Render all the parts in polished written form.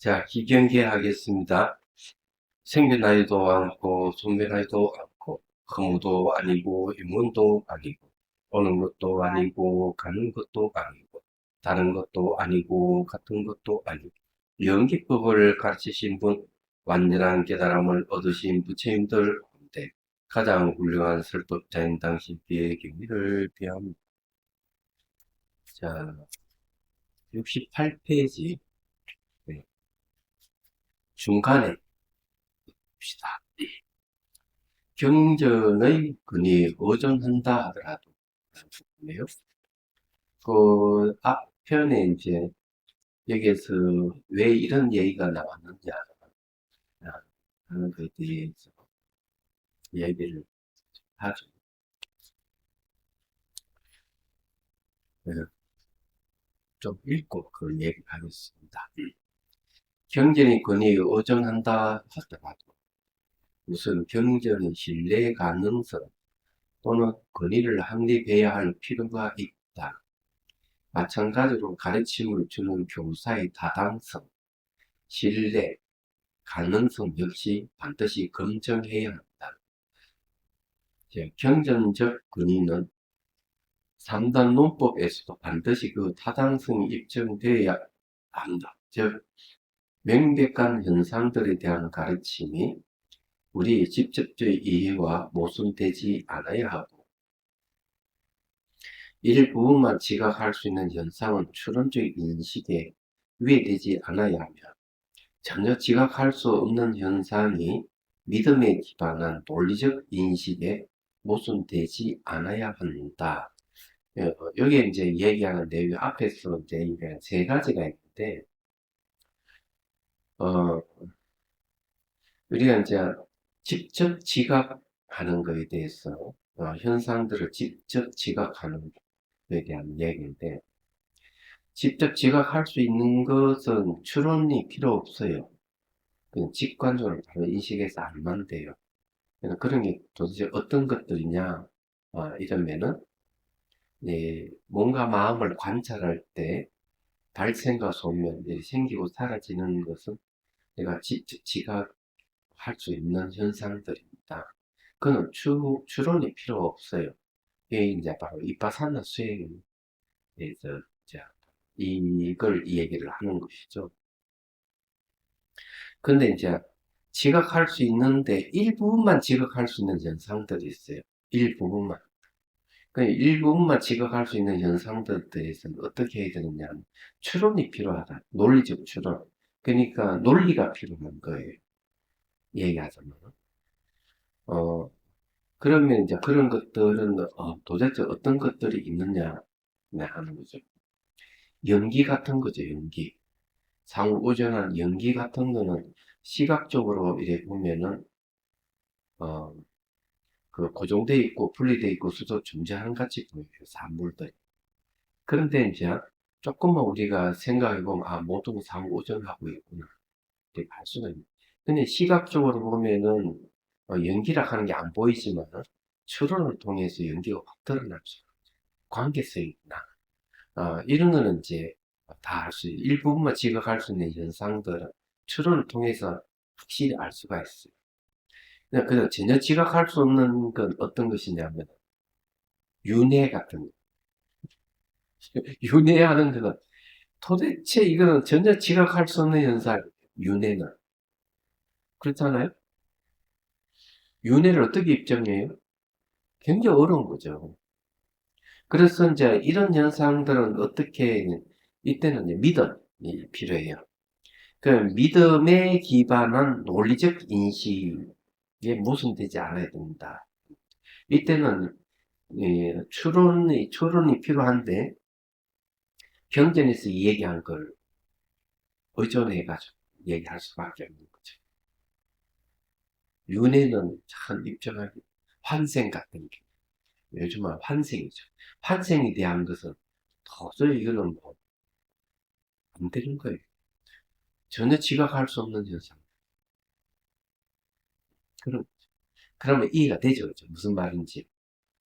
자, 기경계하겠습니다. 생별 나이도 않고, 손별 나이도 않고, 허무도 아니고, 인문도 아니고, 오는 것도 아니고, 가는 것도 아니고, 다른 것도 아니고, 같은 것도 아니고, 연기법을 가르치신 분, 완전한 깨달음을 얻으신 부처님들 가운데 가장 훌륭한 설법자인 당신께 경의를 표합니다. 자, 68페이지 중간에 봅시다. 경전의 근이 의존한다 하더라도 네요. 그 앞편에 이제 여기에서 왜 이런 얘기가 나왔느냐 하는 것에 대해서 얘기를 하죠. 좀 읽고 그 얘기를 하겠습니다. 경전의 근이 의존한다 하더라도 우선 경전의 신뢰 가능성 또는 권위를 확립해야 할 필요가 있다. 마찬가지로 가르침을 주는 교사의 타당성, 신뢰, 가능성 역시 반드시 검증해야 한다. 경전적 근위는 삼단 논법에서도 반드시 그 타당성이 입증되어야 한다. 즉, 명백한 현상들에 대한 가르침이 우리의 직접적 이해와 모순되지 않아야 하고, 일부분만 지각할 수 있는 현상은 추론적 인식에 위배되지 않아야 하며, 전혀 지각할 수 없는 현상이 믿음에 기반한 논리적 인식에 모순되지 않아야 한다. 여기에 이제 얘기하는 내용 앞에서 이제 세 가지가 있는데, 어, 우리가 이제 직접 지각하는 것에 대해서, 현상들을 직접 지각하는 것에 대한 얘기인데, 직접 지각할 수 있는 것은 추론이 필요 없어요. 그냥 직관적으로 바로 인식해서 알면 돼요. 그런 게 도대체 어떤 것들이냐, 이러면은, 뭔가 마음을 관찰할 때 발생과 소멸이 생기고 사라지는 것은 내가 직접 지각할 수 있는 현상들입니다. 그는 추론이 필요 없어요. 이게 이제 바로 이빠사나 수행에 대해서 이제 이걸 이 얘기를 하는 것이죠. 근데 이제 지각할 수 있는데 일부분만 지각할 수 있는 현상들이 있어요. 일부분만. 그 일부분만 지각할 수 있는 현상들에 대해서는 어떻게 해야 되느냐. 추론이 필요하다. 논리적 추론. 그러니까 논리가 필요한 거예요. 얘기하자면. 어, 그러면 이제 그런 것들은 도대체 어떤 것들이 있느냐 하는 거죠. 연기 같은 거죠, 연기. 상호우전한 연기 같은 거는 시각적으로 이래 보면은 어, 그 고정돼 있고 분리돼 있고 수도 존재하는 같이 보여요, 산물들. 그런데 이제 조금만 우리가 생각해 보면 모두 상호우전하고 있구나 이렇게 알 수가 있는. 근데 시각적으로 보면은 연기라 하는 게 안 보이지만 추론을 통해서 연기가 확 드러날 수 있는 관계성이 있나. 이런 거는 이제 다 알 수, 일부분만 지각할 수 있는 현상들은 추론을 통해서 확실히 알 수가 있어요. 그냥 전혀 지각할 수 없는 건 어떤 것이냐면, 윤회 같은 거. 윤회하는 거는 도대체 이거는 전혀 지각할 수 없는 현상, 윤회는. 그렇잖아요? 윤회를 어떻게 입증해요? 굉장히 어려운 거죠. 그래서 이제 이런 현상들은 어떻게, 이때는 이제 믿음이 필요해요. 그 믿음에 기반한 논리적 인식에 모순되지 않아야 됩니다. 이때는 추론이 필요한데 경전에서 이 얘기한 걸 의존해가지고 얘기할 수밖에 없는 거죠. 윤회는 참 입증하기 환생 같은 게 요즘은 환생이죠. 환생에 대한 것은 도저히 이거는 뭐 안 되는 거예요. 전혀 지각할 수 없는 현상. 그러면 이해가 되죠. 그죠? 무슨 말인지.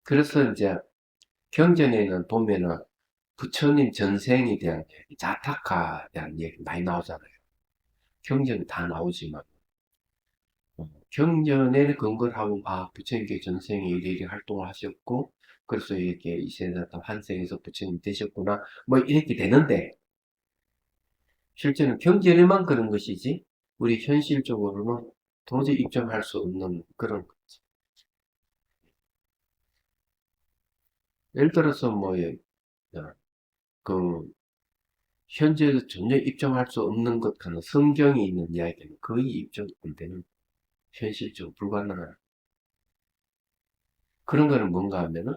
그래서 이제 경전에는 보면은 부처님 전생에 대한 얘기, 자타카에 대한 얘기 많이 나오잖아요. 경전이 다 나오지만, 경전에 근거를 하고, 부처님께 전생에 이리 활동을 하셨고, 그래서 이렇게 이세사도 한생에서 부처님 되셨구나, 뭐 이렇게 되는데, 실제는 경전에만 그런 것이지, 우리 현실적으로는 도저히 입증할 수 없는 그런 거지. 예를 들어서 그, 현재도 전혀 입증할 수 없는 것과는 성경이 있는 이야기는 거의 입증 안 되는, 현실적으로 불가능한. 그런 거는 뭔가 하면은,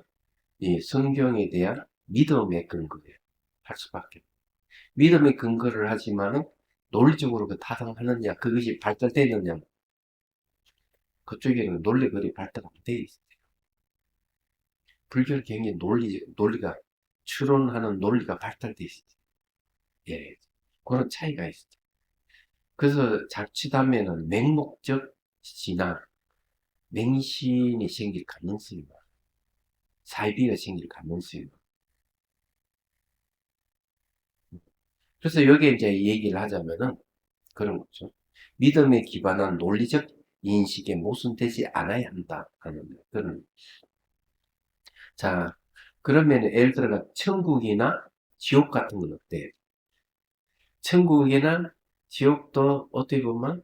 이 성경에 대한 믿음의 근거에 할 수밖에. 믿음의 근거를 하지만은 논리적으로 그 타당하느냐, 그것이 발달되느냐, 그쪽에는 논리가 발달 안 돼 있어요. 불교는 굉장히 논리가, 추론하는 논리가 발달돼 있어요. 예. 그런 차이가 있어요. 그래서 자칫하면은 맹목적 진화, 맹신이 생길 가능성이 많아요. 사이비가 생길 가능성이 많아요. 그래서 여기에 이제 얘기를 하자면은 그런 거죠. 믿음에 기반한 논리적 인식에 모순되지 않아야 한다 하는 그런. 자, 그러면 예를 들어가 천국이나 지옥 같은 건 어때요? 천국이나 지옥도 어떻게 보면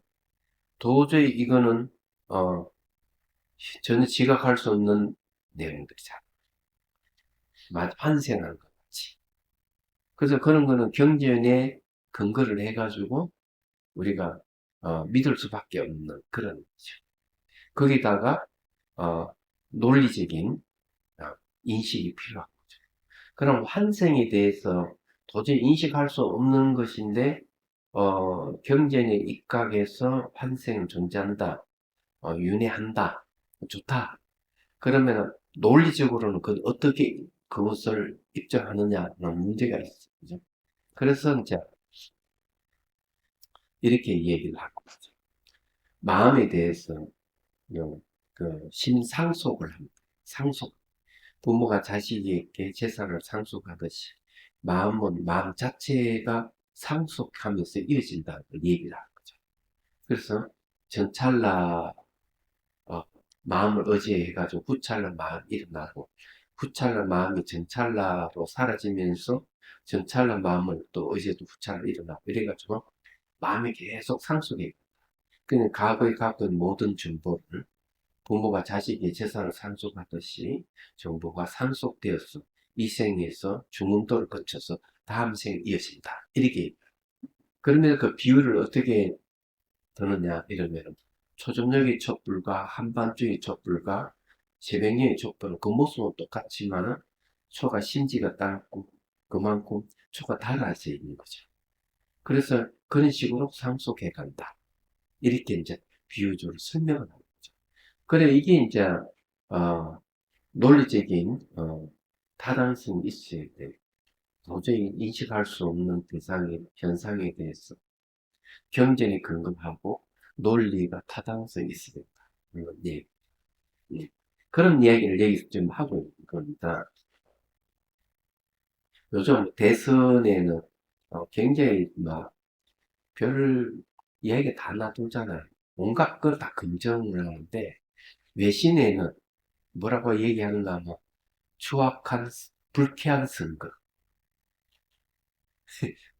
도저히 이거는 전혀 지각할 수 없는 내용들이잖아. 환생하는 것 같이. 그래서 그런 거는 경전에 근거를 해가지고 우리가 믿을 수밖에 없는 그런 거죠. 거기다가 논리적인 인식이 필요한 거죠. 그럼 환생에 대해서 도저히 인식할 수 없는 것인데 경전에 입각해서 환생은 존재한다, 윤회한다, 좋다. 그러면 논리적으로는 어떻게 그것을 입증하느냐는 문제가 있어요. 그죠? 그래서 이제 이렇게 얘기를 하고 있죠. 마음에 대해서 신상속을 합니다. 상속. 부모가 자식에게 재산을 상속하듯이 마음 자체가 상속하면서 이어진다는 얘기를 하는 거죠. 그래서 전찰나 마음을 의지해가지고 후찰나 마음이 일어나고 후찰나 마음이 전찰나로 사라지면서 전찰나 마음을 또 의지해도 후찰나 일어나고 이래가지고 마음이 계속 상속해. 그냥 과거에 갖던 모든 정보를 부모가 자식의 재산을 상속하듯이 정보가 상속되어서 이 생에서 중음도를 거쳐서 다음 생에 이어진다. 이렇게. 그러면 그 비율을 어떻게 드느냐 이러면 초저녁의 촛불과 한밤중의 촛불과 새벽녘의 촛불은 그 모습은 똑같지만 초가 심지가 짧고 그만큼 초가 달라져 있는 거죠. 그래서 그런 식으로 상속해 간다. 이렇게 이제 비유적으로 설명을 하는 거죠. 그래, 이게 이제, 논리적인, 타당성이 있어야 돼. 도저히 인식할 수 없는 현상에 대해서 경전에 근거하고 논리가 타당성이 있어야 된다. 예. 예. 그런 이야기를 여기서 좀 하고 있는 겁니다. 요즘 대선에는 굉장히 별 이야기가 다 놔두잖아요. 온갖 걸 다 긍정을 하는데 외신에는 뭐라고 얘기하는가 하면 추악한 불쾌한 선거.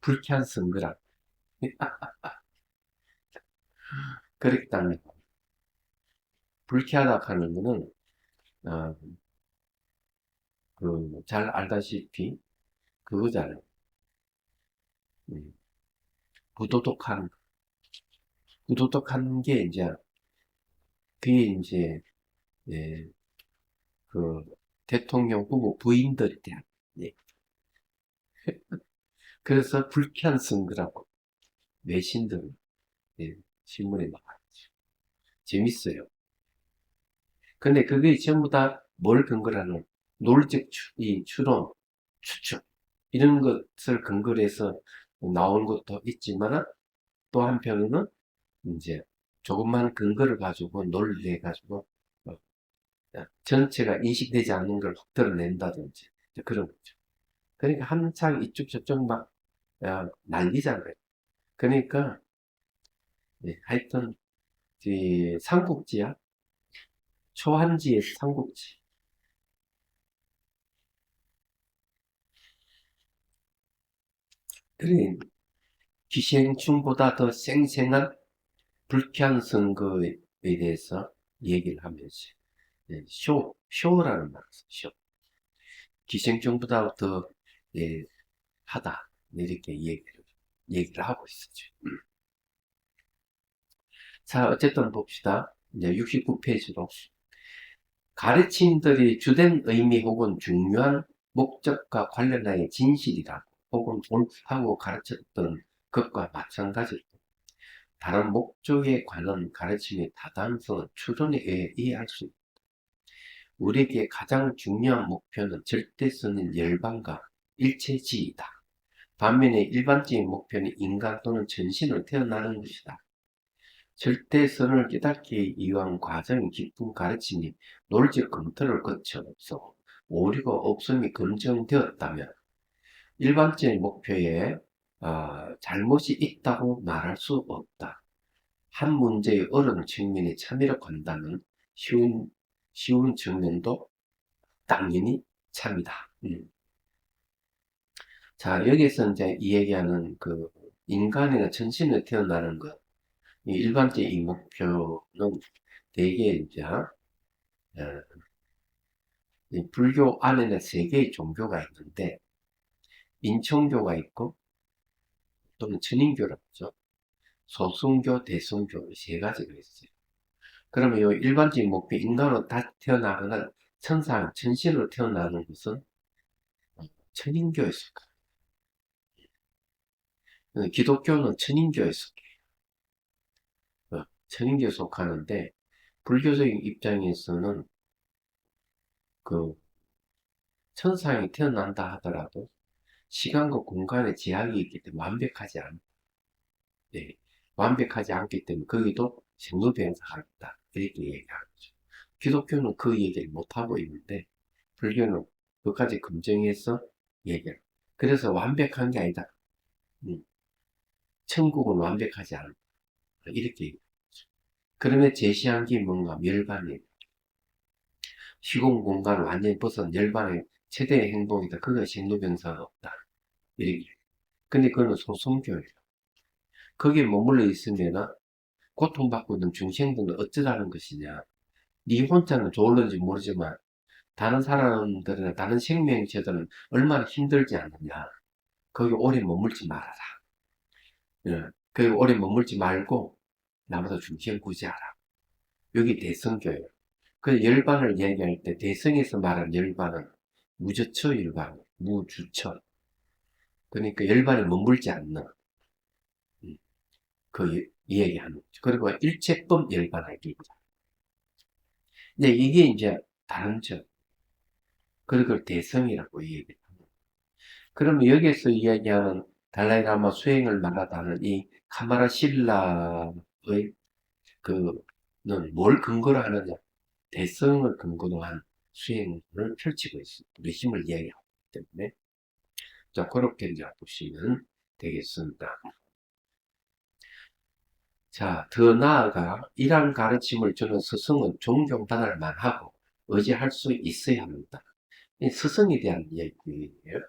불쾌한 선거라. 그렇기 때문에 불쾌하다 하는 거는 어, 잘 알다시피 그거잖아요. 음, 부도덕한 부도덕한 게 이제 그게 이제 예, 그 대통령 후보 부인들이 대한 예. 그래서 불쾌한 선거라고 외신들 예, 신문에 나와요. 재밌어요. 근데 그게 전부 다 뭘 근거로 하는 논리적 추론, 추측 이런 것을 근거로 해서 나온 것도 있지만 또 한편으로는 이제 조금만 근거를 가지고 논리해 가지고 전체가 인식되지 않는 걸 확 드러낸다든지 그런 거죠. 그러니까 한창 이쪽 저쪽 막 난리잖아요. 그러니까 네, 하여튼 삼국지야. 초한지의 삼국지. 그래, 기생충보다 더 생생한 불쾌한 선거에 대해서 얘기를 하면서, 예, 쇼라는 말을 써, 쇼. 기생충보다 더, 예, 하다. 이렇게 얘기를 하고 있었죠. 자, 어쨌든 봅시다. 이제 69페이지로. 가르침들이 주된 의미 혹은 중요한 목적과 관련하여 진실이라고 혹은 옳다고 가르쳤던 것과 마찬가지로 다른 목적에 관한 가르침의 타당성은 추론에 의해 이해할 수 있다. 우리에게 가장 중요한 목표는 절대성인 열반과 일체지이다. 반면에 일반적인 목표는 인간 또는 전신을 태어나는 것이다. 절대선을 깨닫기 위한 과정이 깊은 가르침이 논리적 검토를 거쳐서 오류가 없음이 검증되었다면 일반적인 목표에 잘못이 있다고 말할 수 없다. 한 문제의 어려운 측면에 참여를 건다면 쉬운 측면도 당연히 참이다. 자, 여기서 이제 이 얘기하는 그 인간이나 전신을 태어나는 것, 이 일반적인 목표는 대개 이제 이 불교 안에는 세 개의 종교가 있는데 인천교가 있고 또는 천인교라고 하죠. 소승교, 대승교 세 가지가 있어요. 그러면 이 일반적인 목표 인간으로 다 태어나거나 천신으로 태어나는 것은 천인교에 속해요. 기독교는 천인교에 속해요. 천인교에 속하는데 불교적인 입장에서는 그 천상이 태어난다 하더라도 시간과 공간의 제약이 있기 때문에 완벽하지 않기 때문에 거기도 생로병사가 있다. 이렇게 얘기하는 거죠. 기독교는 그 얘기를 못하고 있는데 불교는 그까지 검증해서 얘기를. 그래서 완벽한 게 아니다. 음, 천국은 완벽하지 않다. 이렇게 얘기하죠. 그러면 제시한 게 뭔가 멸반이에요. 시공 공간을 완전히 벗어난 열반의 최대의 행복이다. 그거 생로병사가 없다. 이렇게. 근데 그거는 소성교예요. 거기에 머물러 있으면 고통받고 있는 중생들은 어쩌라는 것이냐. 네 혼자는 좋을는지 모르지만 다른 사람들이나 다른 생명체들은 얼마나 힘들지 않느냐. 거기 오래 머물지 말아라. 예. 거기 오래 머물지 말고 나보다 중생 구제하라. 여기 대성교예요. 그 열반을 얘기할 때 대성에서 말하는 열반은 무저처 열반, 무주처. 그러니까 열반에 머물지 않는 이 얘기하는 거죠. 그리고 일체법 열반하기입니다. 근데 이게 이제 다른 점. 그걸 대성이라고 얘기합니다. 그러면 여기서 이야기하는 달라이라마 수행을 말하다는 이 카마라실라의 그는 뭘 근거로 하느냐? 대성을 근거로 한 수행을 펼치고 있습니다. 내심을 이야기하기 때문에. 자, 그렇게 이제 보시면 되겠습니다. 자, 더 나아가 이러한 가르침을 주는 스승은 존경받을 만하고 의지할 수 있어야 합니다. 이 스승에 대한 이야기예요.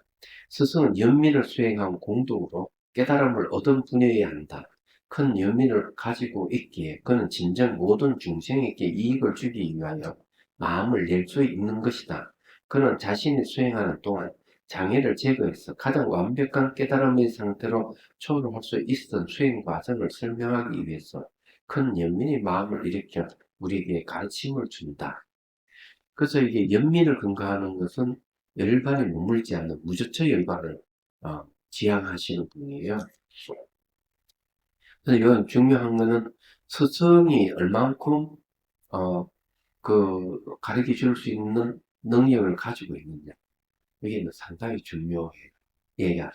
스승은 연민을 수행한 공덕으로 깨달음을 얻은 분이어야 한다. 큰 연민을 가지고 있기에 그는 진정 모든 중생에게 이익을 주기 위하여 마음을 낼 수 있는 것이다. 그는 자신이 수행하는 동안 장애를 제거해서 가장 완벽한 깨달음의 상태로 초월할 수 있었던 수행 과정을 설명하기 위해서 큰 연민의 마음을 일으켜 우리에게 가르침을 준다. 그래서 이게 연민을 근거하는 것은 열반에 머물지 않는 무저처 열반을 지향하시는 분이에요. 그래서 이건 중요한 거는 스승이 얼만큼 가르쳐 줄 수 있는 능력을 가지고 있느냐. 이게 상당히 중요해요. 얘가.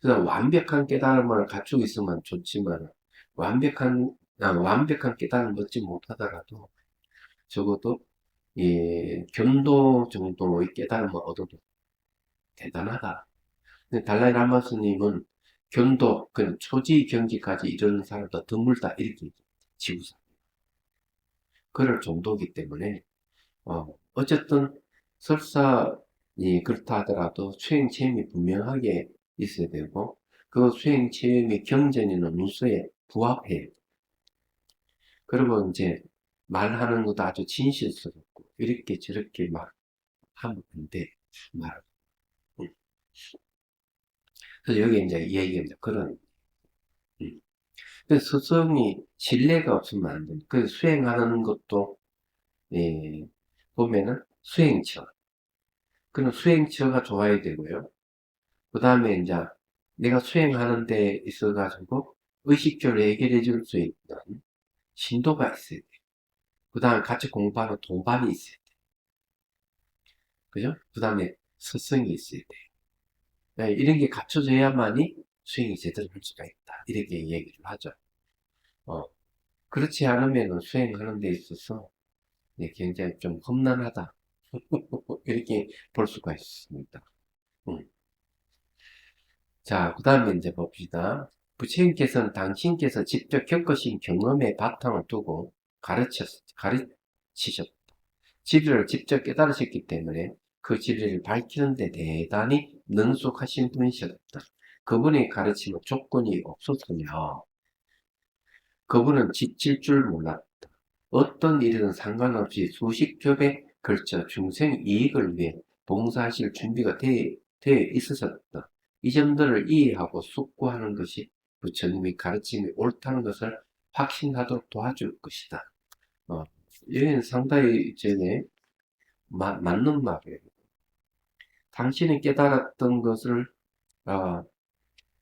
그래서 완벽한 깨달음을 갖추고 있으면 좋지만 완벽한 깨달음을 얻지 못하더라도 적어도 견도 정도의 깨달음을 얻어도 대단하다. 근데 달라이 라마 스님은 견도, 그 초지 경지까지 이르는 사람도 드물다 이렇게 지구상 그럴 정도이기 때문에 어쨌든 설사니 그렇다 하더라도 수행 체험이 분명하게 있어야 되고 그 수행 체험이 경전이나 문서에 부합해요. 그리고 이제 말하는 것도 아주 진실스럽고 이렇게 저렇게 막 하면 안 돼. 말. 그래서 여기 이제 이 얘기입니다. 그런 그래서 스승이 신뢰가 없으면 안 돼. 그 수행하는 것도 예, 보면은 수행처. 그런 수행처가 좋아야 되고요. 그 다음에 이제 내가 수행하는 데 있어가지고 의식적으로 해결해 줄 수 있는 신도가 있어야 돼. 그 다음에 같이 공부하는 동반이 있어야 돼. 그죠? 그 다음에 스승이 있어야 돼. 네, 이런 게 갖춰져야만이 수행이 제대로 할 수가 있다. 이렇게 얘기를 하죠. 어, 그렇지 않으면 수행하는 데 있어서 네, 굉장히 좀 험난하다. 이렇게 볼 수가 있습니다. 음. 자, 그 다음에 이제 봅시다. 부처님께서는 당신께서 직접 겪으신 경험에 바탕을 두고 가르치셨다. 진리를 직접 깨달으셨기 때문에 그 진리를 밝히는 데 대단히 능숙하신 분이셨다. 그분의 가르침은 조건이 없었으며 그분은 지칠 줄 몰랐다. 어떤 일이든 상관없이 수십 겹에 걸쳐 중생 이익을 위해 봉사하실 준비가 되어 있으셨다. 이 점들을 이해하고 숙고하는 것이 부처님의 가르침이 옳다는 것을 확신하도록 도와줄 것이다. 여기는 상당히 이제 맞는 말이에요. 당신이 깨달았던 것을 어,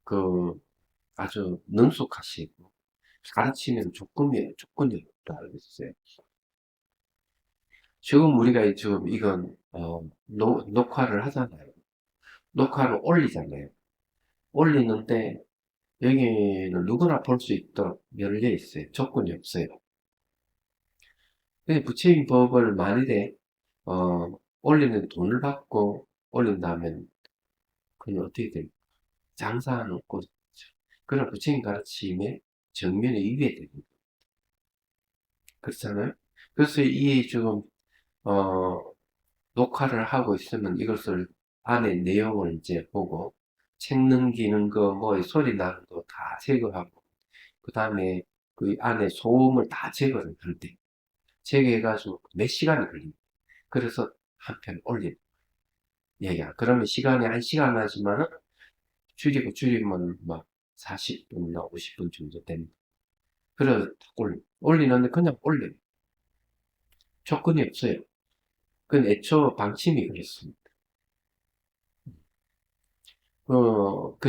그 아주 능숙하시고 가르치는 조건이 없다 그랬어요. 지금 우리가 지금 이건 녹화를 하잖아요. 녹화를 올리잖아요. 올리는데 여기는 누구나 볼 수 있도록 열려 있어요. 조건이 없어요. 근데 부처님 법을 만일에 올리는 돈을 받고 올린다면 그건 어떻게 될까? 장사하는 꼴. 그런 부처님 가르침에 정면에 위배됩니다. 그렇잖아요? 그래서 이 지금 어, 녹화를 하고 있으면 이것을 안에 내용을 이제 보고 책 넘기는 거, 뭐 소리 나는 거 다 제거하고 그 다음에 그 안에 소음을 다 제거를 할 때 제거해가지고 몇 시간이 걸립니다. 그래서 한 편 올리는 얘기야. 그러면 시간이 한 시간 하지만은 줄이면 막 40분이나 50분 정도 됩니다. 그래서 올리는데 그냥 올려요. 조건이 없어요. 그건 애초 방침이 그렇습니다.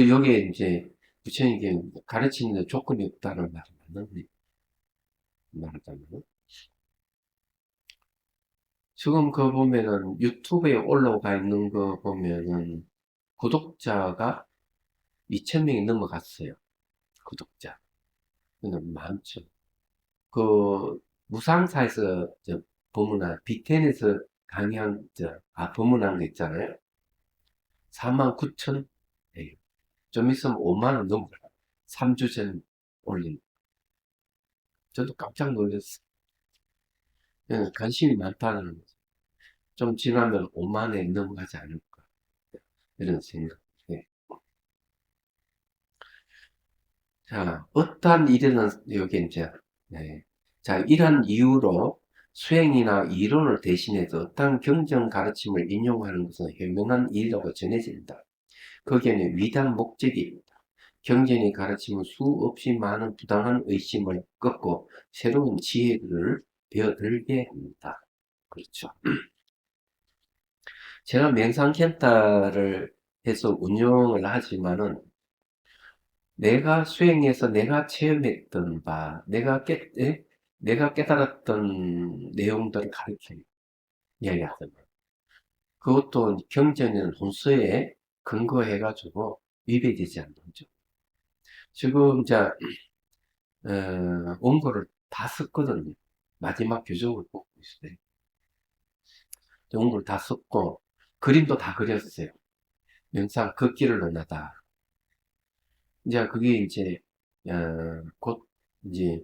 여기에 이제 부처님께 가르치는 조건이 없다는 말은 맞는 말이잖아요. 지금 그 보면은 유튜브에 올라가 있는 거 보면은 구독자가 2,000명이 넘어갔어요. 구독자. 그는 많죠. 그 무상사에서 법문한 비텐에서 강의한 법문한 거 있잖아요. 49,000. 좀 있으면 5만 원 넘어가요. 3주 전 올린. 저도 깜짝 놀랐어요. 관심이 많다는 거죠. 좀 지나면 5만에 넘어가지 않을까. 이런 생각. 예. 자, 어떠한 일에는, 여기 이제, 네. 자, 이러한 이유로 수행이나 이론을 대신해서 어떠한 경전 가르침을 인용하는 것은 현명한 일이라고 전해진다. 거기에는 위대한 목적이 있다. 경전이 가르치면 수없이 많은 부당한 의심을 꺾고 새로운 지혜를 배워들게 합니다. 그렇죠. 제가 명상켄타를 해서 운영을 하지만은 내가 수행해서 내가 체험했던 바, 내가 깨달았던 내용들을 가르쳐요. 이야기하던 거. 그것도 경전에는 논서에 근거해가지고 위배되지 않는 거죠. 지금, 원고를 다 썼거든요. 마지막 교정을 보고 있어요. 원고를 다 썼고, 그림도 다 그렸어요. 명상 걷기를 논하다. 이제 그게 이제, 곧 이제,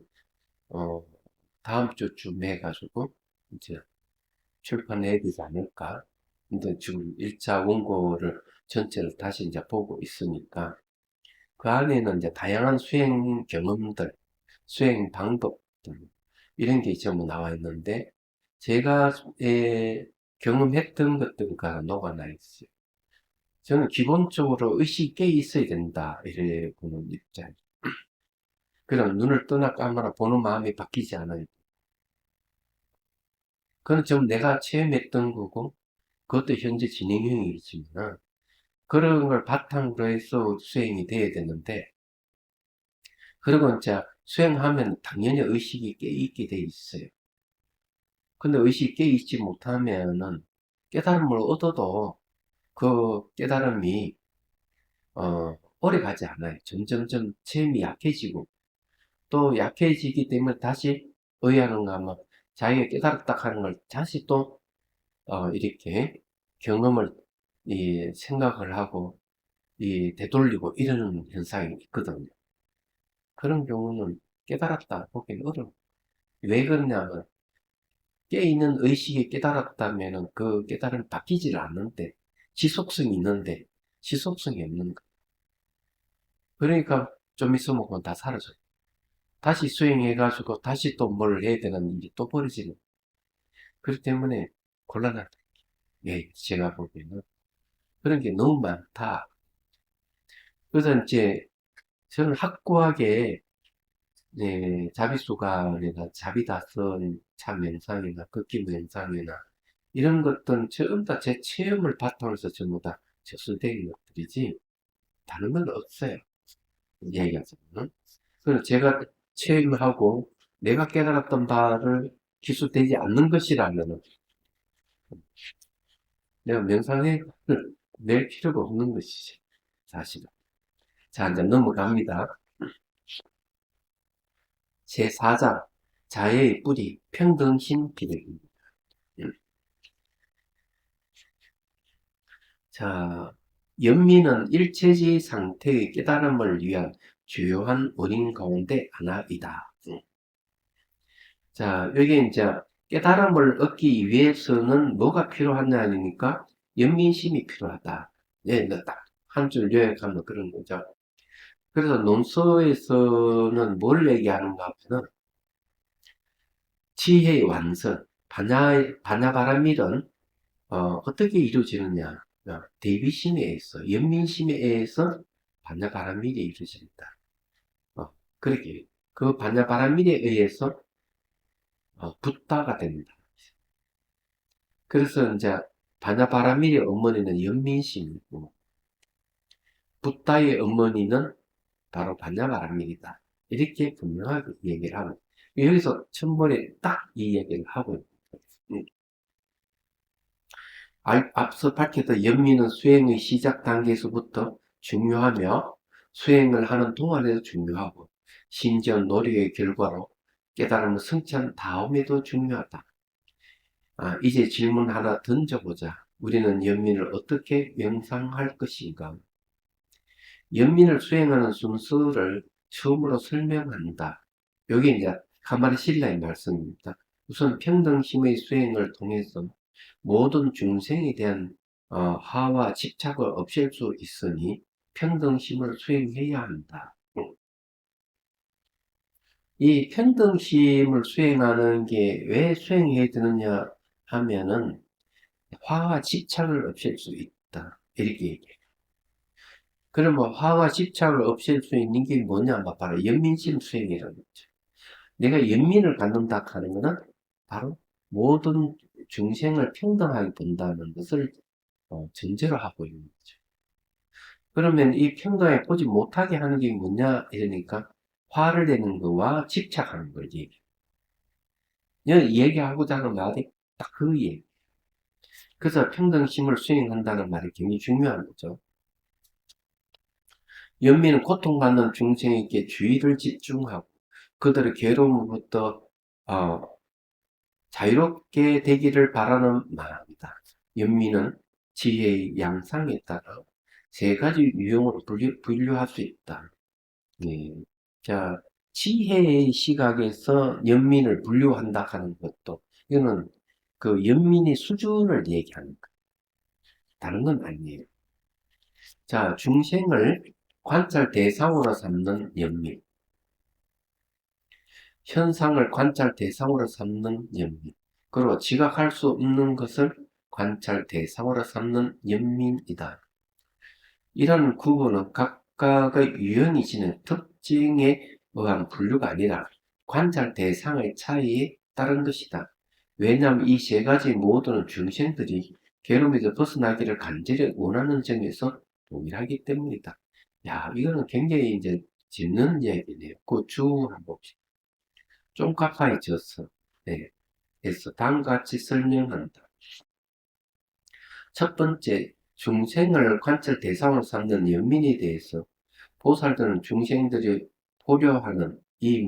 어, 다음 주쯤 해가지고, 이제 출판해야 되지 않을까. 근데 지금 1차 원고를 전체를 다시 이제 보고 있으니까, 그 안에는 이제 다양한 수행 경험들, 수행 방법들, 이런 게 전부 나와 있는데, 제가 경험했던 것들과 녹아나 있어요. 저는 기본적으로 의식이 깨 있어야 된다, 이래 보는 입장. 그냥 눈을 뜨나 감아나 보는 마음이 바뀌지 않아요. 그건 좀 내가 체험했던 거고, 그것도 현재 진행형이지만, 그런 걸 바탕으로 해서 수행이 돼야 되는데, 그리고 이제 수행하면 당연히 의식이 깨있게 돼 있어요. 근데 의식이 깨있지 못하면은 깨달음을 얻어도 그 깨달음이, 오래 가지 않아요. 점점점 체험이 약해지고, 또 약해지기 때문에 다시 의하는가 하면 자기가 깨달았다 하는 걸 다시 또 이렇게 경험을 생각을 하고 되돌리고 이러는 현상이 있거든요. 그런 경우는 깨달았다 보기는 어려워요. 왜 그러냐면 깨있는 의식이 깨달았다면은 그 깨달음이 바뀌지를 않는데 지속성이 있는데 지속성이 없는 거. 그러니까 좀 있으면 그건 다 사라져요. 다시 수행해가지고 다시 또 뭘 해야 되는 일이 또 벌어지는. 그렇기 때문에 곤란하다. 예, 제가 보기에는 그런 게 너무 많다. 그래서 이제 저는 확고하게 자비수관이나 자비다선 참명상이나 극기명상이나 이런 것들은 전부 다 제 체험을 바탕으로 해서 전부 다 접수된 것들이지 다른 건 없어요. 얘기하자면. 그래서 제가 체험을 하고 내가 깨달았던 바를 기술되지 않는 것이라면 내가 명상에 낼 필요가 없는 것이지 사실은. 자, 이제 넘어갑니다. 제4장 자애의 뿌리 평등심 기르기입니다. 자, 연민은 일체지 상태의 깨달음을 위한 주요한 원인 가운데 하나이다. 자, 여기 이제 깨달음을 얻기 위해서는 뭐가 필요하냐니까 연민심이 필요하다. 예, 딱 한 줄 요약하면 그런 거죠. 그래서 논서에서는 뭘 얘기하는가 하면은 지혜의 완성, 반야바라밀은 어떻게 이루어지느냐? 대비심에 의해서, 연민심에 의해서 반야바라밀이 이루어진다. 그렇게 그 반야바라밀에 의해서 붓다가 된다. 그래서 이제 반야바라밀의 어머니는 연민심이고 붓다의 어머니는 바로 반야바라밀이다. 이렇게 분명하게 얘기를 하고 여기서 첫번에 딱 이 얘기를 하고 있습니다. 앞서 밝혔던 연민은 수행의 시작 단계에서부터 중요하며 수행을 하는 동안에도 중요하고 심지어 노력의 결과로 깨달음을 성취한 다음에도 중요하다. 이제 질문 하나 던져보자. 우리는 연민을 어떻게 명상할 것인가? 연민을 수행하는 순서를 처음으로 설명한다. 여기 이제 가마리 신라의 말씀입니다. 우선 평등심의 수행을 통해서 모든 중생에 대한 하와 집착을 없앨 수 있으니 평등심을 수행해야 한다. 이 평등심을 수행하는 게 왜 수행해야 되느냐 하면은 화와 집착을 없앨 수 있다. 이렇게 얘기해요. 그러면 화와 집착을 없앨 수 있는 게 뭐냐? 바로 연민심 수행이라는 거죠. 내가 연민을 갖는다 하는 것은 바로 모든 중생을 평등하게 본다는 것을 전제로 하고 있는 거죠. 그러면 이 평등하게 보지 못하게 하는 게 뭐냐? 이러니까 화를 내는 거와 집착하는 걸 얘기해요. 여기 얘기하고자 하는 말이 딱 그 얘기. 그래서 평등심을 수행한다는 말이 굉장히 중요한 거죠. 연민은 고통받는 중생에게 주의를 집중하고 그들의 괴로움부터 자유롭게 되기를 바라는 마음이다. 연민은 지혜의 양상에 따라 세 가지 유형으로 분류할 수 있다. 예. 자, 지혜의 시각에서 연민을 분류한다 하는 것도, 이거는 그 연민의 수준을 얘기하는 거예요. 다른 건 아니에요. 자, 중생을 관찰 대상으로 삼는 연민, 현상을 관찰 대상으로 삼는 연민, 그리고 지각할 수 없는 것을 관찰 대상으로 삼는 연민이다. 이런 구분은 각각의 유형이 지닌 특징에 의한 분류가 아니라 관찰 대상의 차이에 따른 것이다. 왜냐하면 이 세 가지 모두는 중생들이 괴로움에서 벗어나기를 간절히 원하는 점에서 동일하기 때문이다. 야, 이거는 굉장히 이제 짚는 얘기네요. 그 주 한번 봅시다. 좀 가까이 져서, 네, 해서 다음과 같이 설명한다. 첫 번째, 중생을 관찰 대상으로 삼는 연민에 대해서 보살들은 중생들이 보려하는 이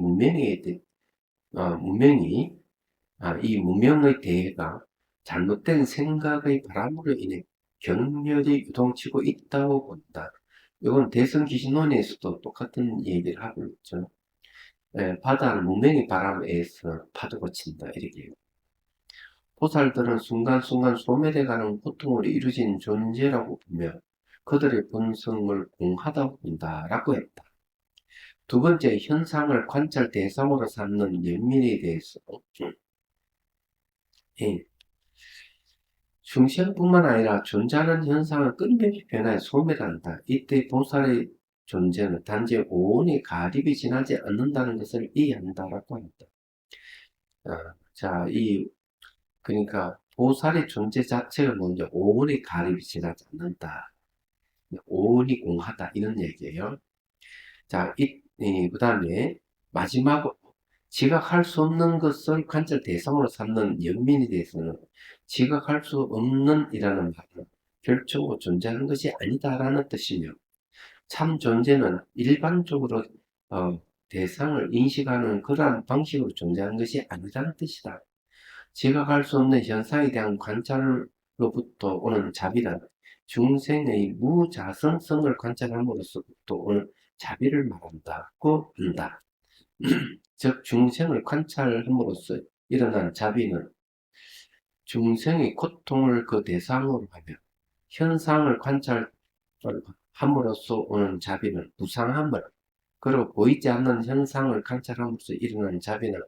이 문명의 대해가 잘못된 생각의 바람으로 인해 격렬히 유동치고 있다고 본다. 이건 대승기신론에서도 똑같은 얘기를 하고 있죠. 바다는 문명의 바람에 의해서 파도가 친다. 이렇게. 보살들은 순간순간 소멸해가는 고통으로 이루어진 존재라고 보며 그들의 본성을 공하다고 본다라고 했다. 두 번째, 현상을 관찰 대상으로 삼는 연민에 대해서 예, 중생뿐만 아니라 존재하는 현상을 끊임없이 변화해 소멸한다. 이때 보살의 존재는 단지 오온의 가립이 지나지 않는다는 것을 이해한다라고 한다. 자, 그러니까 보살의 존재 자체가 먼저 오온의 가립이 지나지 않는다. 오온이 공하다 이런 얘기예요. 자, 그 다음에 마지막으로 지각할 수 없는 것을 관찰 대상으로 삼는 연민에 대해서는 지각할 수 없는 이라는 말은 결정으로 존재하는 것이 아니다라는 뜻이며 참 존재는 일반적으로 대상을 인식하는 그러한 방식으로 존재하는 것이 아니라는 뜻이다. 지각할 수 없는 현상에 대한 관찰로부터 오는 자비란 중생의 무자성성을 관찰함으로써부터 오는 자비를 말한다고 한다. 즉 중생을 관찰함으로써 일어난 자비는 중생의 고통을 그 대상으로 하며 현상을 관찰함으로써 오는 자비는 무상함을 그리고 보이지 않는 현상을 관찰함으로써 일어난 자비는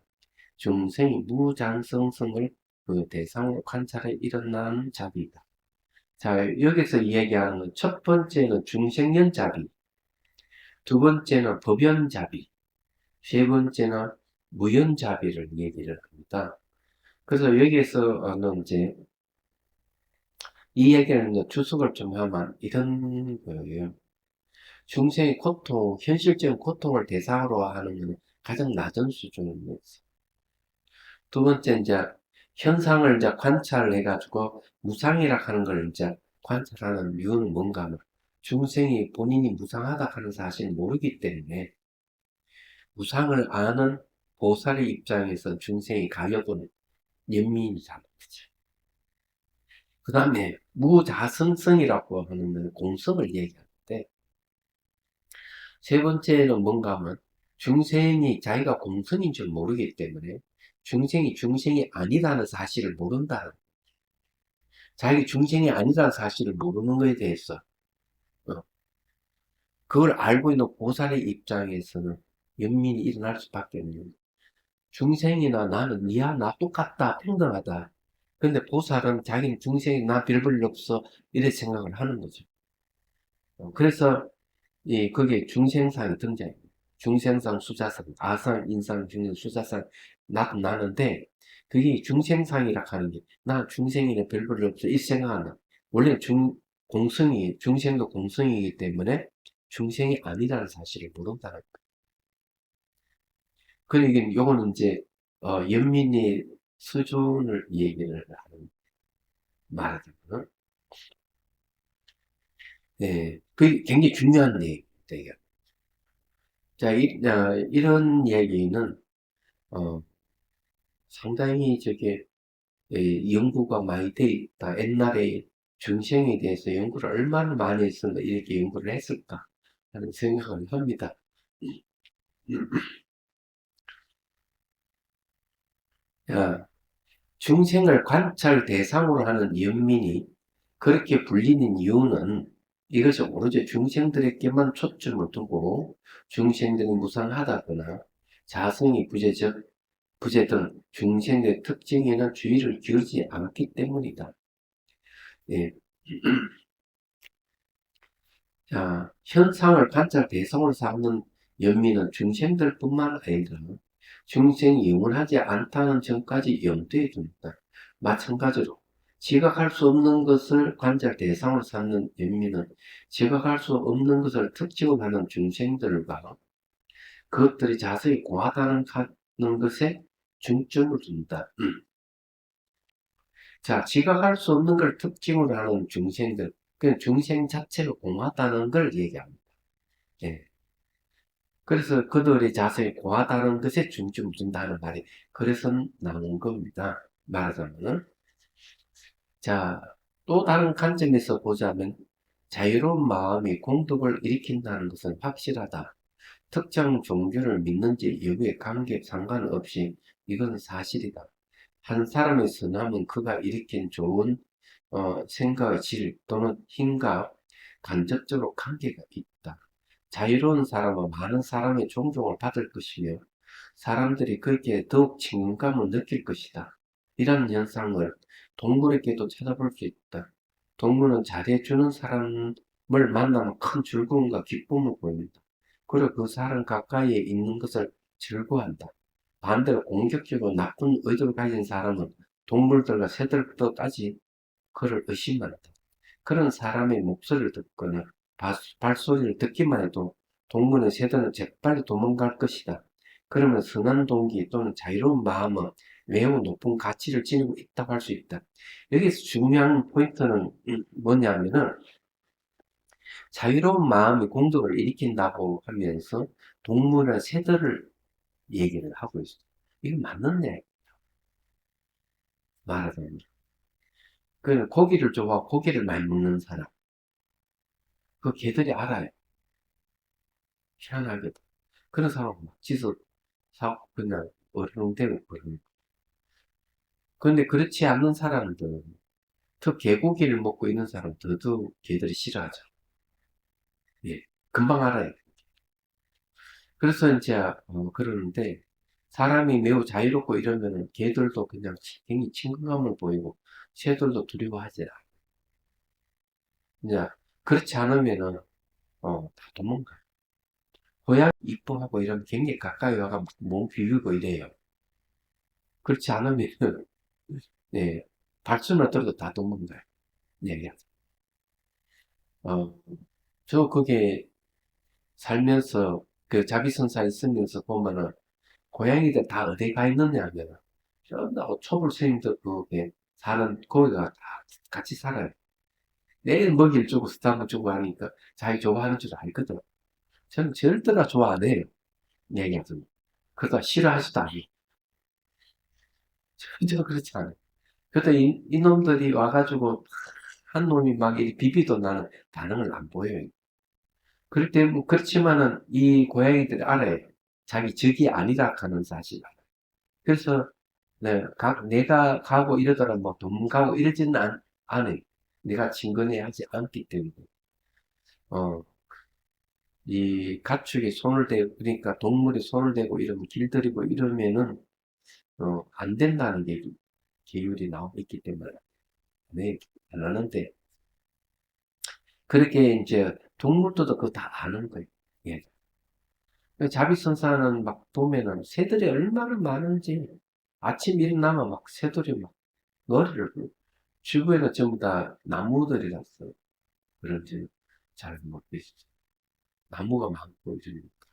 중생의 무장성성을 그 대상으로 관찰해 일어난 자비이다. 자, 여기서 이야기하는 건 첫 번째는 중생연 자비, 두 번째는 법연 자비, 세 번째는 무연 자비를 얘기를 합니다. 그래서 여기에서는 이제 이 얘기는 이제 주석을 좀 하면 이런 거예요. 중생의 고통, 현실적인 고통을 대상으로 하는 것은 가장 낮은 수준입니다. 두 번째, 이제, 현상을 이제 관찰해가지고, 무상이라 하는 걸 이제 관찰하는 이유는 뭔가 하면, 중생이 본인이 무상하다 하는 사실을 모르기 때문에, 무상을 아는 보살의 입장에서 중생이 가려보는 연민이라는 거죠. 그 다음에, 무자성성이라고 하는 공성을 얘기하는데, 세 번째는 뭔가 하면, 중생이 자기가 공성인 줄 모르기 때문에, 중생이 아니라는 사실을 모른다. 자기 중생이 아니라는 사실을 모르는 것에 대해서 어, 그걸 알고 있는 보살의 입장에서는 연민이 일어날 수밖에 없는 거예요. 중생이나 나는 니야 나 똑같다 평등하다. 근데 보살은 자기는 중생이 나 별 볼 일 없어 이렇게 생각을 하는 거죠. 그래서 그게 중생상이 등장해요. 중생상, 수자상, 아상, 인상, 중생, 수자상 나는데 그게 중생상이라 하는 게 나 중생이네 별 볼 일 없어 이 생각하는 원래 중생도 공성이기 때문에 중생이 아니라는 사실을 모른다는 거예요. 그러니까 요거는 이제 연민의 수준을 얘기를 하는 말이거든요. 네, 그게 굉장히 중요한 얘기입니다. 자, 이런 얘기는 어, 상당히 연구가 많이 돼 있다. 옛날에 중생에 대해서 연구를 얼마나 많이 했을까, 이렇게 연구를 했을까 하는 생각을 합니다. 야, 중생을 관찰 대상으로 하는 연민이 그렇게 불리는 이유는 이것이 오로지 중생들에게만 초점을 두고 중생들이 무상하다거나 자성이 부재 등 중생의 특징에는 주의를 기울이지 않기 때문이다. 예. 자, 현상을 관찰 대상으로 삼는 연민은 중생들뿐만 아니라 중생이 영원하지 않다는 점까지 염두에 둔다. 마찬가지로 지각할 수 없는 것을 관찰 대상으로 삼는 연민은 지각할 수 없는 것을 특징으로 하는 중생들과 그것들이 자세히 공하다는 것에 중점을 둔다. 자, 지각할 수 없는 걸 특징으로 하는 중생들, 그 중생 자체가 공하다는 걸 얘기합니다. 예. 그래서 그들의 자세히 공하다는 것에 중점을 둔다는 말이 그래서 나온 겁니다. 말하자면은. 자, 또 다른 관점에서 보자면 자유로운 마음이 공덕을 일으킨다는 것은 확실하다. 특정 종교를 믿는지 여부에 상관없이 이건 사실이다. 한 사람의 선함은 그가 일으킨 좋은 생각의 질 또는 힘과 간접적으로 관계가 있다. 자유로운 사람은 많은 사람의 존경을 받을 것이며 사람들이 그에게 더욱 친근감을 느낄 것이다. 이런 현상을 동물에게도 찾아볼 수 있다. 동물은 잘해주는 사람을 만나면 큰 즐거움과 기쁨을 보입니다. 그리고 그 사람 가까이에 있는 것을 즐거워한다. 반대로 공격적이고 나쁜 의도를 가진 사람은 동물들과 새들까지 그를 의심한다. 그런 사람의 목소리를 듣거나 발소리를 듣기만 해도 동물의 새들은 재빨리 도망갈 것이다. 그러면 선한 동기 또는 자유로운 마음은 매우 높은 가치를 지니고 있다고 할 수 있다. 여기서 중요한 포인트는 뭐냐면은 자유로운 마음이 공덕을 일으킨다고 하면서 동물의 새들을 얘기를 하고 있어요. 이거 맞는 얘기 말하자면. 그 고기를 좋아하고 고기를 많이 먹는 사람. 그 개들이 알아요. 희한하게도. 그런 사람은 막 짖어 사고 그냥 어르렁대고 그러는. 그런데 그렇지 않는 사람들은 더 개고기를 먹고 있는 사람 더더욱 개들이 싫어하죠. 예. 금방 알아요. 그래서 이제 그러는데 사람이 매우 자유롭고 이러면은 개들도 그냥 굉장히 친근감을 보이고 새들도 두려워하지 않아요. 이제 그렇지 않으면은 다 도망가요. 고양이 이뻐하고 이러면 굉장히 가까이 와가 몸 비비고 이래요. 그렇지 않으면은 예, 발수만 들어도 다 도망가요. 예, 어, 저 그게 살면서 그 자비선사에 있으면서 보면은 고양이들 다 어디 가 있느냐 하면 초벌 스님들 그게 사는 거기가 다 같이 살아요. 내일 먹이를 주고 스타만 주고 하니까 자기 좋아하는 줄 알거든. 저는 절대로 좋아 안 해요. 얘기하면. 그러다 싫어하지도 않아요. 전혀 그렇지 않아요. 그러다 이놈들이 와가지고 한 놈이 막 이렇게 비비도 나는 반응을 안 보여요. 그럴 때, 그렇지만은 이 고양이들이 알아요. 자기 적이 아니다 하는 사실. 그래서 네, 내가 가고 이러더라 뭐 도망가고 이러지는 않아요. 내가 친근히 하지 않기 때문에. 어, 이 가축이 손을 대고 그러니까 동물이 손을 대고 이러면 길들이고 이러면은 안 된다는 게 계율이 나오고 있기 때문에 네, 안 하는데 그렇게 이제 동물들도 그거 다 아는 거예요. 예. 자비선사는 막 보면은 새들이 얼마나 많은지 아침 일어나면 막 새들이 막 노래를 부르고 주변에는 전부 다 나무들이라서 그런지 잘 모르겠어요. 나무가 많고 이러니까.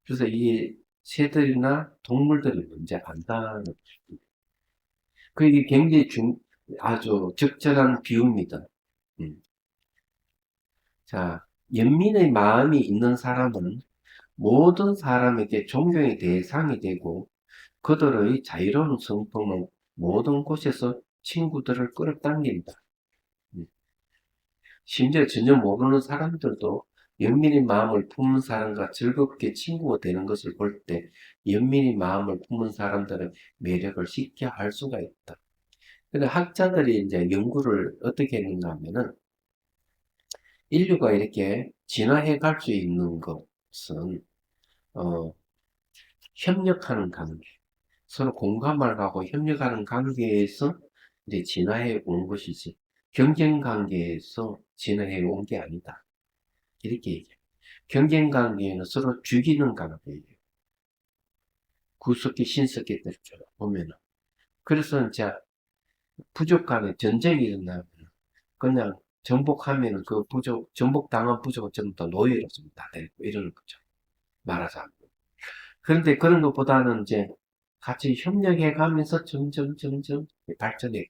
그래서 이 새들이나 동물들이 먼저 안다는 거죠. 그게 굉장히 아주 적절한 비유입니다. 음. 자, 연민의 마음이 있는 사람은 모든 사람에게 존경의 대상이 되고 그들의 자유로운 성품은 모든 곳에서 친구들을 끌어당긴다. 음. 심지어 전혀 모르는 사람들도 연민의 마음을 품은 사람과 즐겁게 친구가 되는 것을 볼 때 연민의 마음을 품은 사람들의 매력을 쉽게 알 수가 있다. 근데 학자들이 이제 연구를 어떻게 했는가 하면은 인류가 이렇게 진화해 갈 수 있는 것은 어, 협력하는 관계, 서로 공감을 하고 협력하는 관계에서 이제 진화해 온 것이지 경쟁 관계에서 진화해 온 게 아니다. 이렇게 얘기해요. 경쟁 관계는 서로 죽이는 관계예요. 구석기 신석기들처럼 보면은. 그래서 이제 부족 간에 전쟁이 일어나면 그냥 정복하면은 그 부족, 정복당한 부족은 전부 다 노예로 좀 다 되고 이러는 거죠. 말하자면. 그런데 그런 것보다는 이제 같이 협력해 가면서 점점 발전해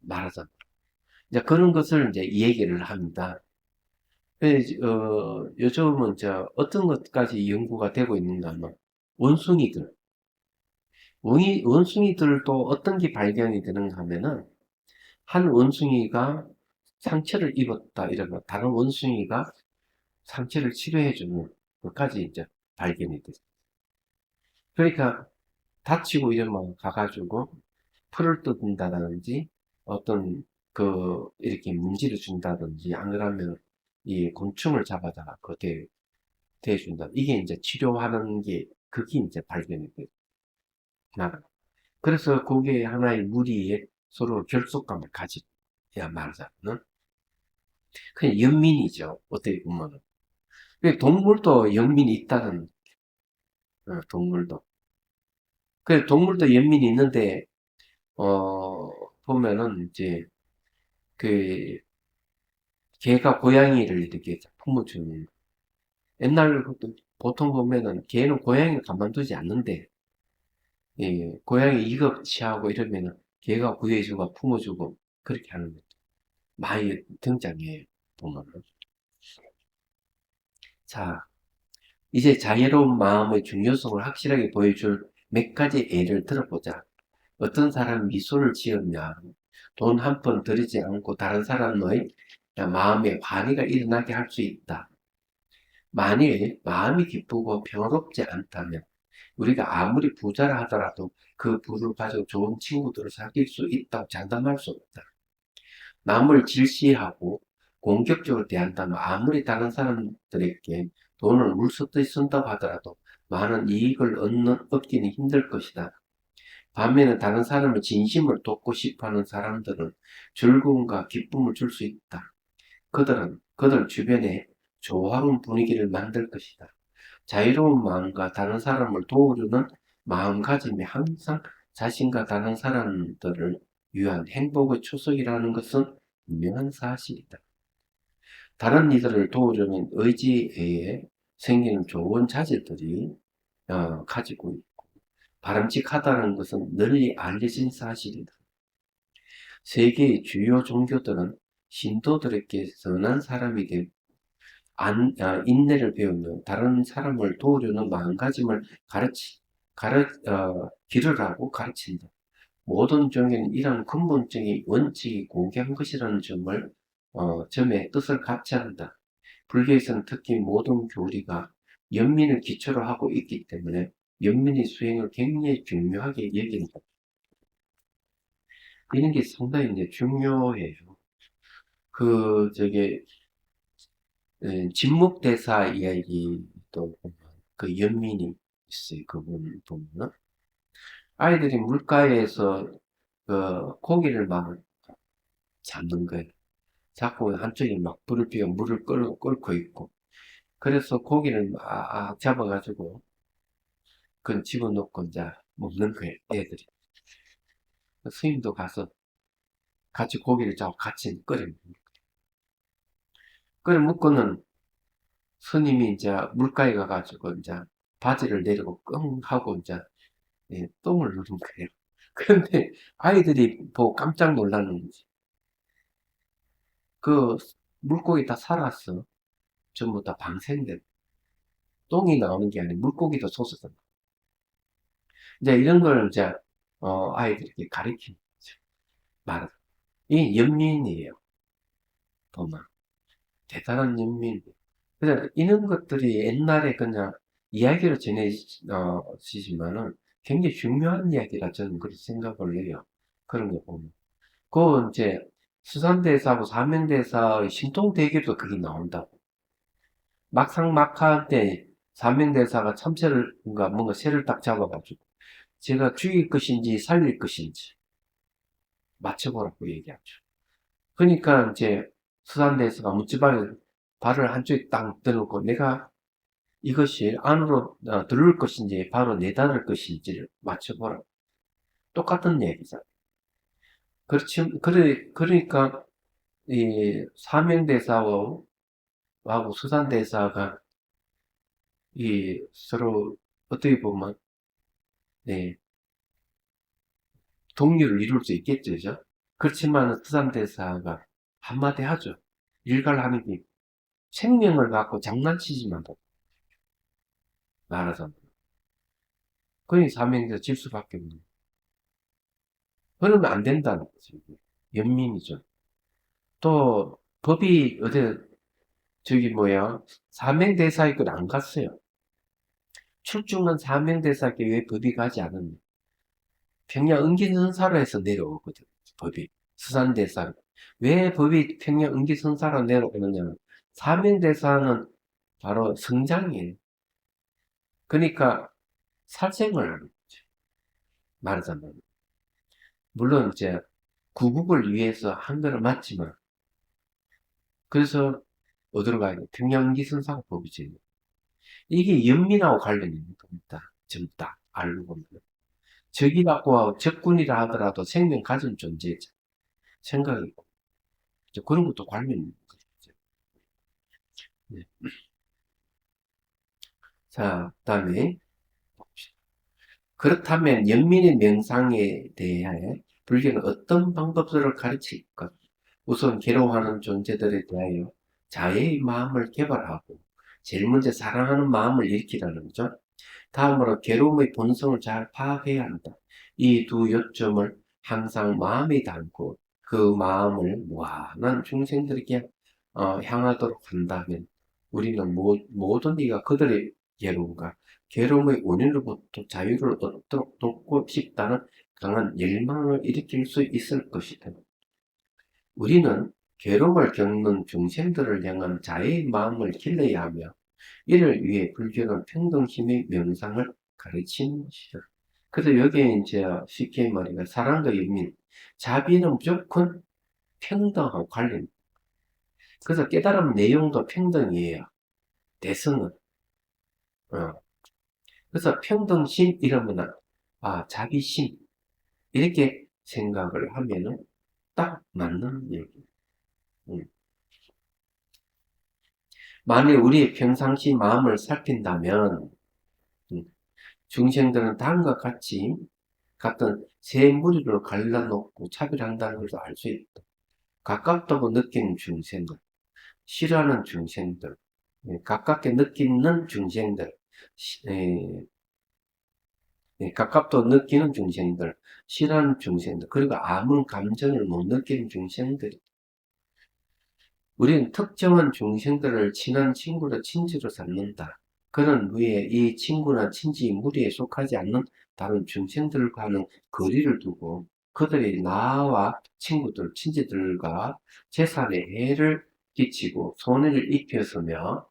말하자면. 이제 그런 것을 이제 이 얘기를 합니다. 요즘은 이제 어떤 것까지 연구가 되고 있는가 하면 원숭이들. 원숭이들도 어떤 게 발견이 되는가 하면은 한 원숭이가 상처를 입었다 이러면 다른 원숭이가 상처를 치료해주는 것까지 이제 발견이 됐어요. 그러니까 다치고 이러면 가가지고 풀을 뜯는다든지 어떤 이렇게 문지를 준다든지 안 그러면 이 곤충을 잡아다가 대준다. 이게 이제 치료하는 게 그게 이제 발견이 돼요. 그래서 그게 하나의 무리에 서로 결속감을 가져야 말하자면 그냥 연민이죠. 어떻게 보면은. 동물도 연민이 있다는 동물도. 그 동물도 연민이 있는데 보면은 이제 그 개가 고양이를 이렇게 품어주는 옛날 보통 보면은 개는 고양이를 가만두지 않는데 고양이 이거 취하고 이러면은 개가 구해주고 품어주고 그렇게 하는 것도 많이 등장해요. 보면은. 자, 이제 자유로운 마음의 중요성을 확실하게 보여줄 몇 가지 예를 들어보자. 어떤 사람이 미소를 지으면 돈 한 푼 들이지 않고 다른 사람의 마음에 환희가 일어나게 할 수 있다. 만일 마음이 기쁘고 평화롭지 않다면 우리가 아무리 부자라 하더라도 그 부를 가지고 좋은 친구들을 사귈 수 있다고 장담할 수 없다. 남을 질시하고 공격적으로 대한다면 아무리 다른 사람들에게 돈을 물쓰듯이 쓴다고 하더라도 많은 이익을 얻기는 힘들 것이다. 반면에 다른 사람을 진심을 돕고 싶어하는 사람들은 즐거움과 기쁨을 줄 수 있다. 그들 주변에 조화로운 분위기를 만들 것이다. 자유로운 마음과 다른 사람을 도우려는 마음가짐이 항상 자신과 다른 사람들을 위한 행복의 초석이라는 것은 분명한 사실이다. 다른 이들을 도우려는 의지에 생기는 좋은 자질들이 가지고 있고 바람직하다는 것은 널리 알려진 사실이다. 세계의 주요 종교들은 신도들에게 선한 사람이 되고 인내를 배우며 다른 사람을 도우려는 마음가짐을 기르라고 가르친다. 모든 종교는 이런 근본적인 원칙이 공개한 것이라는 점의 뜻을 같이한다. 불교에서는 특히 모든 교리가 연민을 기초로 하고 있기 때문에 연민의 수행을 굉장히 중요하게 여긴다. 이런 게 상당히 이제 중요해요. 저게, 진묵대사 이야기도 보면 그 연민이 있어요. 그분 보면은. 아이들이 물가에서 고기를 막 잡는 거예요. 자꾸 한쪽이 막 불을 피워 물을 끓고 있고. 그래서 고기를 막 잡아가지고 그건 집어넣고 이제 먹는 거예요. 애들이. 스님도 가서 같이 고기를 잡고 같이 끓여 먹는 거예요. 끓여 먹고는 스님이 이제 물가에 가가지고 이제 바지를 내리고 끙 하고 이제 똥을 누른 거예요. 그런데 아이들이 보고 깜짝 놀라는 거지. 그 물고기 다 살았어. 전부 다 방생된. 똥이 나오는 게 아니고 물고기도 솟았어. 이제 이런 걸 이제 아이들에게 가르치는 거죠. 말은. 이 연민이에요. 보면. 대단한 연민. 그래서 이런 것들이 옛날에 그냥 이야기로 전해지지만은 굉장히 중요한 이야기라 저는 그렇게 생각을 해요. 그런 거 보면. 그 이제 수산대사하고 사명대사의 신통대결도 그게 나온다고. 막상 막할 때 사명대사가 참새를 뭔가 새를 딱 잡아가지고 제가 죽일 것인지 살릴 것인지 맞춰보라고 얘기하죠. 그러니까 이제 수산대사가 묻지발을 발을 한쪽에 딱 들고 내가 이것이 안으로 들어올 것인지 바로 내닫을 것인지를 맞춰보라. 똑같은 얘기잖아. 그러니까 이 사명대사하고 수산대사가 이 서로 어떻게 보면 네, 동료를 이룰 수 있겠죠, 그죠? 그렇지만 수산대사가 한마디 하죠. 일갈하는 게 생명을 갖고 장난치지만 말하자면. 그러니 사명대사 질 수밖에 없는. 그러면 안 된다는 거죠. 연민이죠. 또 법이 저기 뭐야 사명대사의 걸 안 갔어요. 출중한 사명대사에게 왜 법이 가지 않았냐. 평양 은기선사로 해서 내려오거든. 법이 수산대사. 왜 법이 평양 은기선사로 내려오느냐면 사명대사는 바로 성장이에요. 그러니까 살생을 하는 거죠. 말하자면 물론 이제 구국을 위해서 한 거는 맞지만 그래서 어디로 가야 돼? 평양 은기선사가 법이지. 이게 연민하고 관련이 있는 겁니다. 전부 다 알고 보면. 적이라고 적군이라 하더라도 생명 가진 존재죠. 생각이고. 그런 것도 관련이 있는 거죠. 네. 자, 다음에 그렇다면 연민의 명상에 대해 불교는 어떤 방법들을 가르칠까? 우선 괴로워하는 존재들에 대하여 자애의 마음을 개발하고 제일 먼저 사랑하는 마음을 일으키라는 거죠. 다음으로 괴로움의 본성을 잘 파악해야 한다. 이 두 요점을 항상 마음에 담고 그 마음을 무한한 중생들에게 향하도록 한다면 우리는 모든 이가 그들의 괴로움과 괴로움의 원인으로부터 자유를 얻도록 돕고 싶다는 강한 열망을 일으킬 수 있을 것이다. 우리는 괴로움을 겪는 중생들을 향한 자애의 마음을 길러야 하며 이를 위해 불교는 평등심의 명상을 가르치는 것이다. 그래서 여기에 이제 쉽게 말하면 사랑과 연민, 자비는 무조건 평등하고 관련. 그래서 깨달은 내용도 평등이에요. 대성은. 어. 그래서 평등심 이러면 자비심 이렇게 생각을 하면은 딱 맞는 얘기. 음. 만일 우리 평상시 마음을 살핀다면 음, 중생들은 다음과 같은 세 무리로 갈라놓고 차별한다는 것을 알 수 있다. 가깝다고 느끼는 중생들, 싫어하는 중생들, 가깝게 느끼는 중생들, 가깝다고 느끼는 중생들, 싫어하는 중생들, 그리고 아무 감정을 못 느끼는 중생들. 우리는 특정한 중생들을 친한 친구로 친지로 삼는다. 그런 후에 이 친구나 친지 무리에 속하지 않는 다른 중생들과는 거리를 두고 그들이 나와 친구들, 친지들과 재산에 해를 끼치고 손해를 입혀서며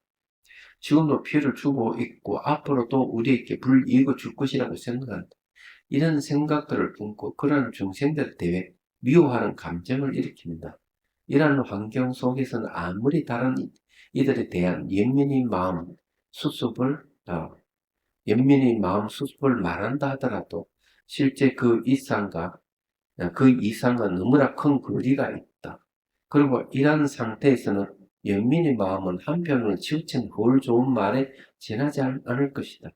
지금도 피해를 주고 있고 앞으로도 우리에게 불이익을 줄 것이라고 생각한다. 이런 생각들을 품고 그런 중생들에 대해 미워하는 감정을 일으킵니다. 이러한 환경 속에서는 아무리 다른 이들에 대한 연민의 마음 수습을 말한다 하더라도 실제 그 이상과 너무나 큰 거리가 있다. 그리고 이러한 상태에서는 연민의 마음은 한편으로 치우친 홀 좋은 말에 지나지 않을 것이다.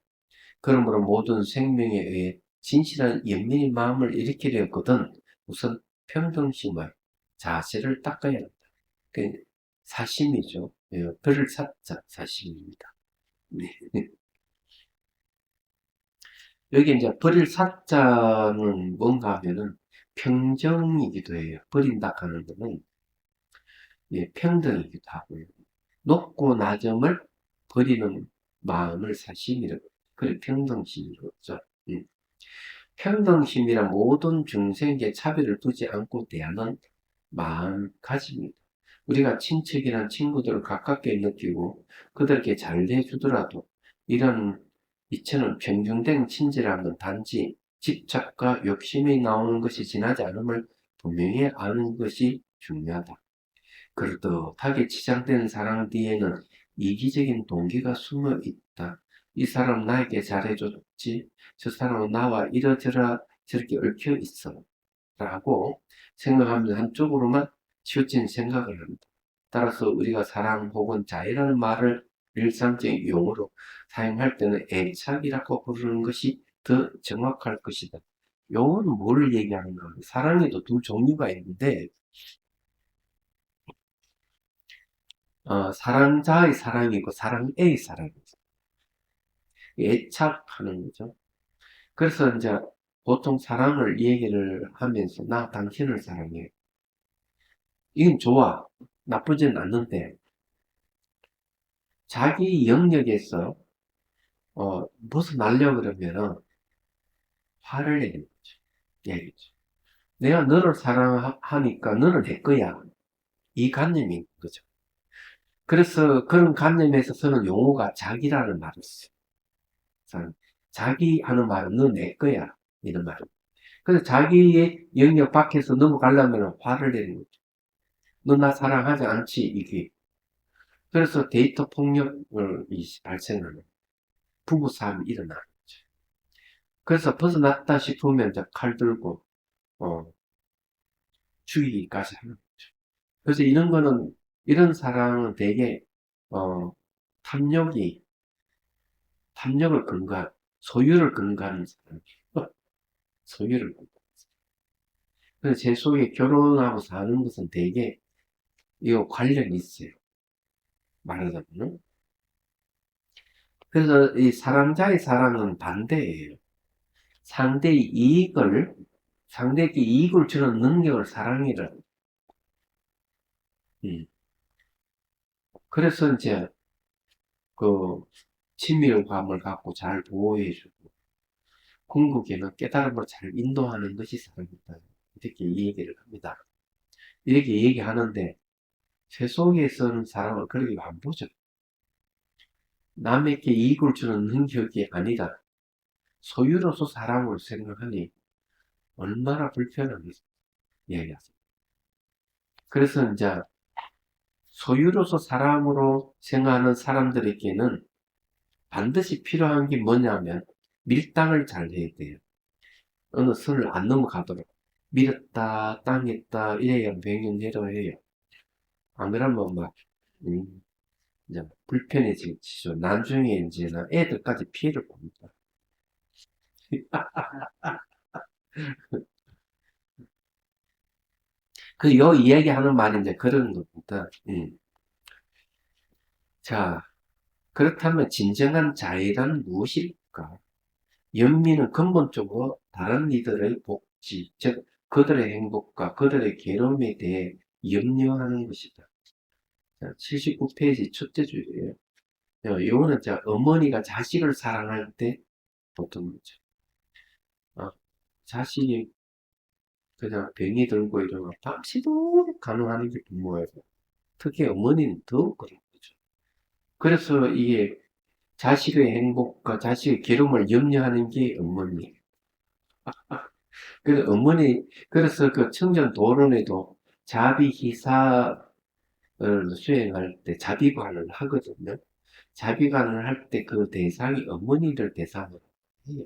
그러므로 모든 생명에 의해 진실한 연민의 마음을 일으키려거든 우선 평등심과 자세를 닦아야 한다. 그 사심이죠. 별을 사자 사심입니다. 네. 여기 이제 버릴 사자는 뭔가 하면은 평정이기도 해요. 버린다 하는 거는 평등이기도 하고요. 높고 낮음을 버리는 마음을 사심이라고. 그래, 평등심이라고 하죠. 평등심이란 모든 중생에게 차별을 두지 않고 대하는 마음가짐입니다. 우리가 친척이란 친구들을 가깝게 느끼고 그들에게 잘 대해주더라도 이런 이처럼 평등된 친절한 건 단지 집착과 욕심이 나오는 것이 지나지 않음을 분명히 아는 것이 중요하다. 그렇듯하게 치장된 사랑 뒤에는 이기적인 동기가 숨어 있다. 이 사람 나에게 잘해줬지, 저 사람은 나와 이러저러 저렇게 얽혀 있어 라고 생각하면 한쪽으로만 치우친 생각을 합니다. 따라서 우리가 사랑 혹은 자애라는 말을 일상적인 용어로 사용할 때는 애착이라고 부르는 것이 더 정확할 것이다. 요거는 뭘 얘기하는가? 사랑에도 두 종류가 있는데, 사랑자의 사랑이고 사랑의 사랑이죠. 애착하는 거죠. 그래서 이제 보통 사랑을 얘기를 하면서 나 당신을 사랑해. 이건 좋아. 나쁘진 않는데 자기 영역에서 벗어나려고 그러면은 화를 내는 거죠. 얘기죠. 내가 너를 사랑하니까 너는 내 거야. 이 관념이 있는 거죠. 그래서 그런 관념에서 쓰는 용어가 자기라는 말을 써요. 자기 하는 말은 너 내 거야. 이런 말은. 그래서 자기의 영역 밖에서 넘어가려면 화를 내는 거죠. 너 나 사랑하지 않지? 이게. 그래서 데이터 폭력을 발생하는 부부싸움이 일어나는 거죠. 그래서 벗어났다 싶으면 이제 칼 들고 어, 죽이기까지 하는 거죠. 그래서 이런 거는 이런 사랑은 되게 어, 탐욕이 탐욕을 근거한 소유를 근거하는 사랑이에요. 소유를 근거. 그래서 제 속에 결혼하고 사는 것은 되게 이거 관련이 있어요. 말하자면. 그래서 이 사랑자의 사랑은 반대예요. 상대의 이익을 상대에게 이익을 주는 능력을 사랑이라. 음. 그래서 이제 그 친밀감을 갖고 잘 보호해주고 궁극에는 깨달음을 잘 인도하는 것이 사랑이다. 이렇게 얘기를 합니다. 이렇게 얘기하는데 세속에서는 사람을 그렇게 안 보죠. 남에게 이익을 주는 능력이 아니라 소유로서 사람을 생각하니 얼마나 불편한지 이야기하죠. 그래서 이제 소유로서 사람으로 생각하는 사람들에게는 반드시 필요한 게 뭐냐면 밀당을 잘 해야 돼요. 어느 선을 안 넘어가도록. 밀었다, 당했다, 이래야 병행 내려해요. 안 그러면 막, 이제 불편해지죠. 나중에 이제는 애들까지 피해를 봅니다. 요 이야기하는 말이 이제 그런 겁니다. 자, 그렇다면 진정한 자유란 무엇일까? 연민은 근본적으로 다른 이들의 복지, 즉 그들의 행복과 그들의 괴로움에 대해 염려하는 것이다. 자, 79페이지 첫째 줄이에요. 이거는 어머니가 자식을 사랑할 때 보통 거죠. 자식이 그냥 병이 들고 이러면 밤새도록 간호하는 게 부모예요. 특히 어머니는 더욱 그런 거죠. 그래서 이게 자식의 행복과 자식의 괴로움을 염려하는 게 어머니. 그래서 그 청전 도론에도 자비기사를 수행할 때 자비관을 하거든요. 자비관을 할 때 그 대상이 어머니를 대상으로 해요.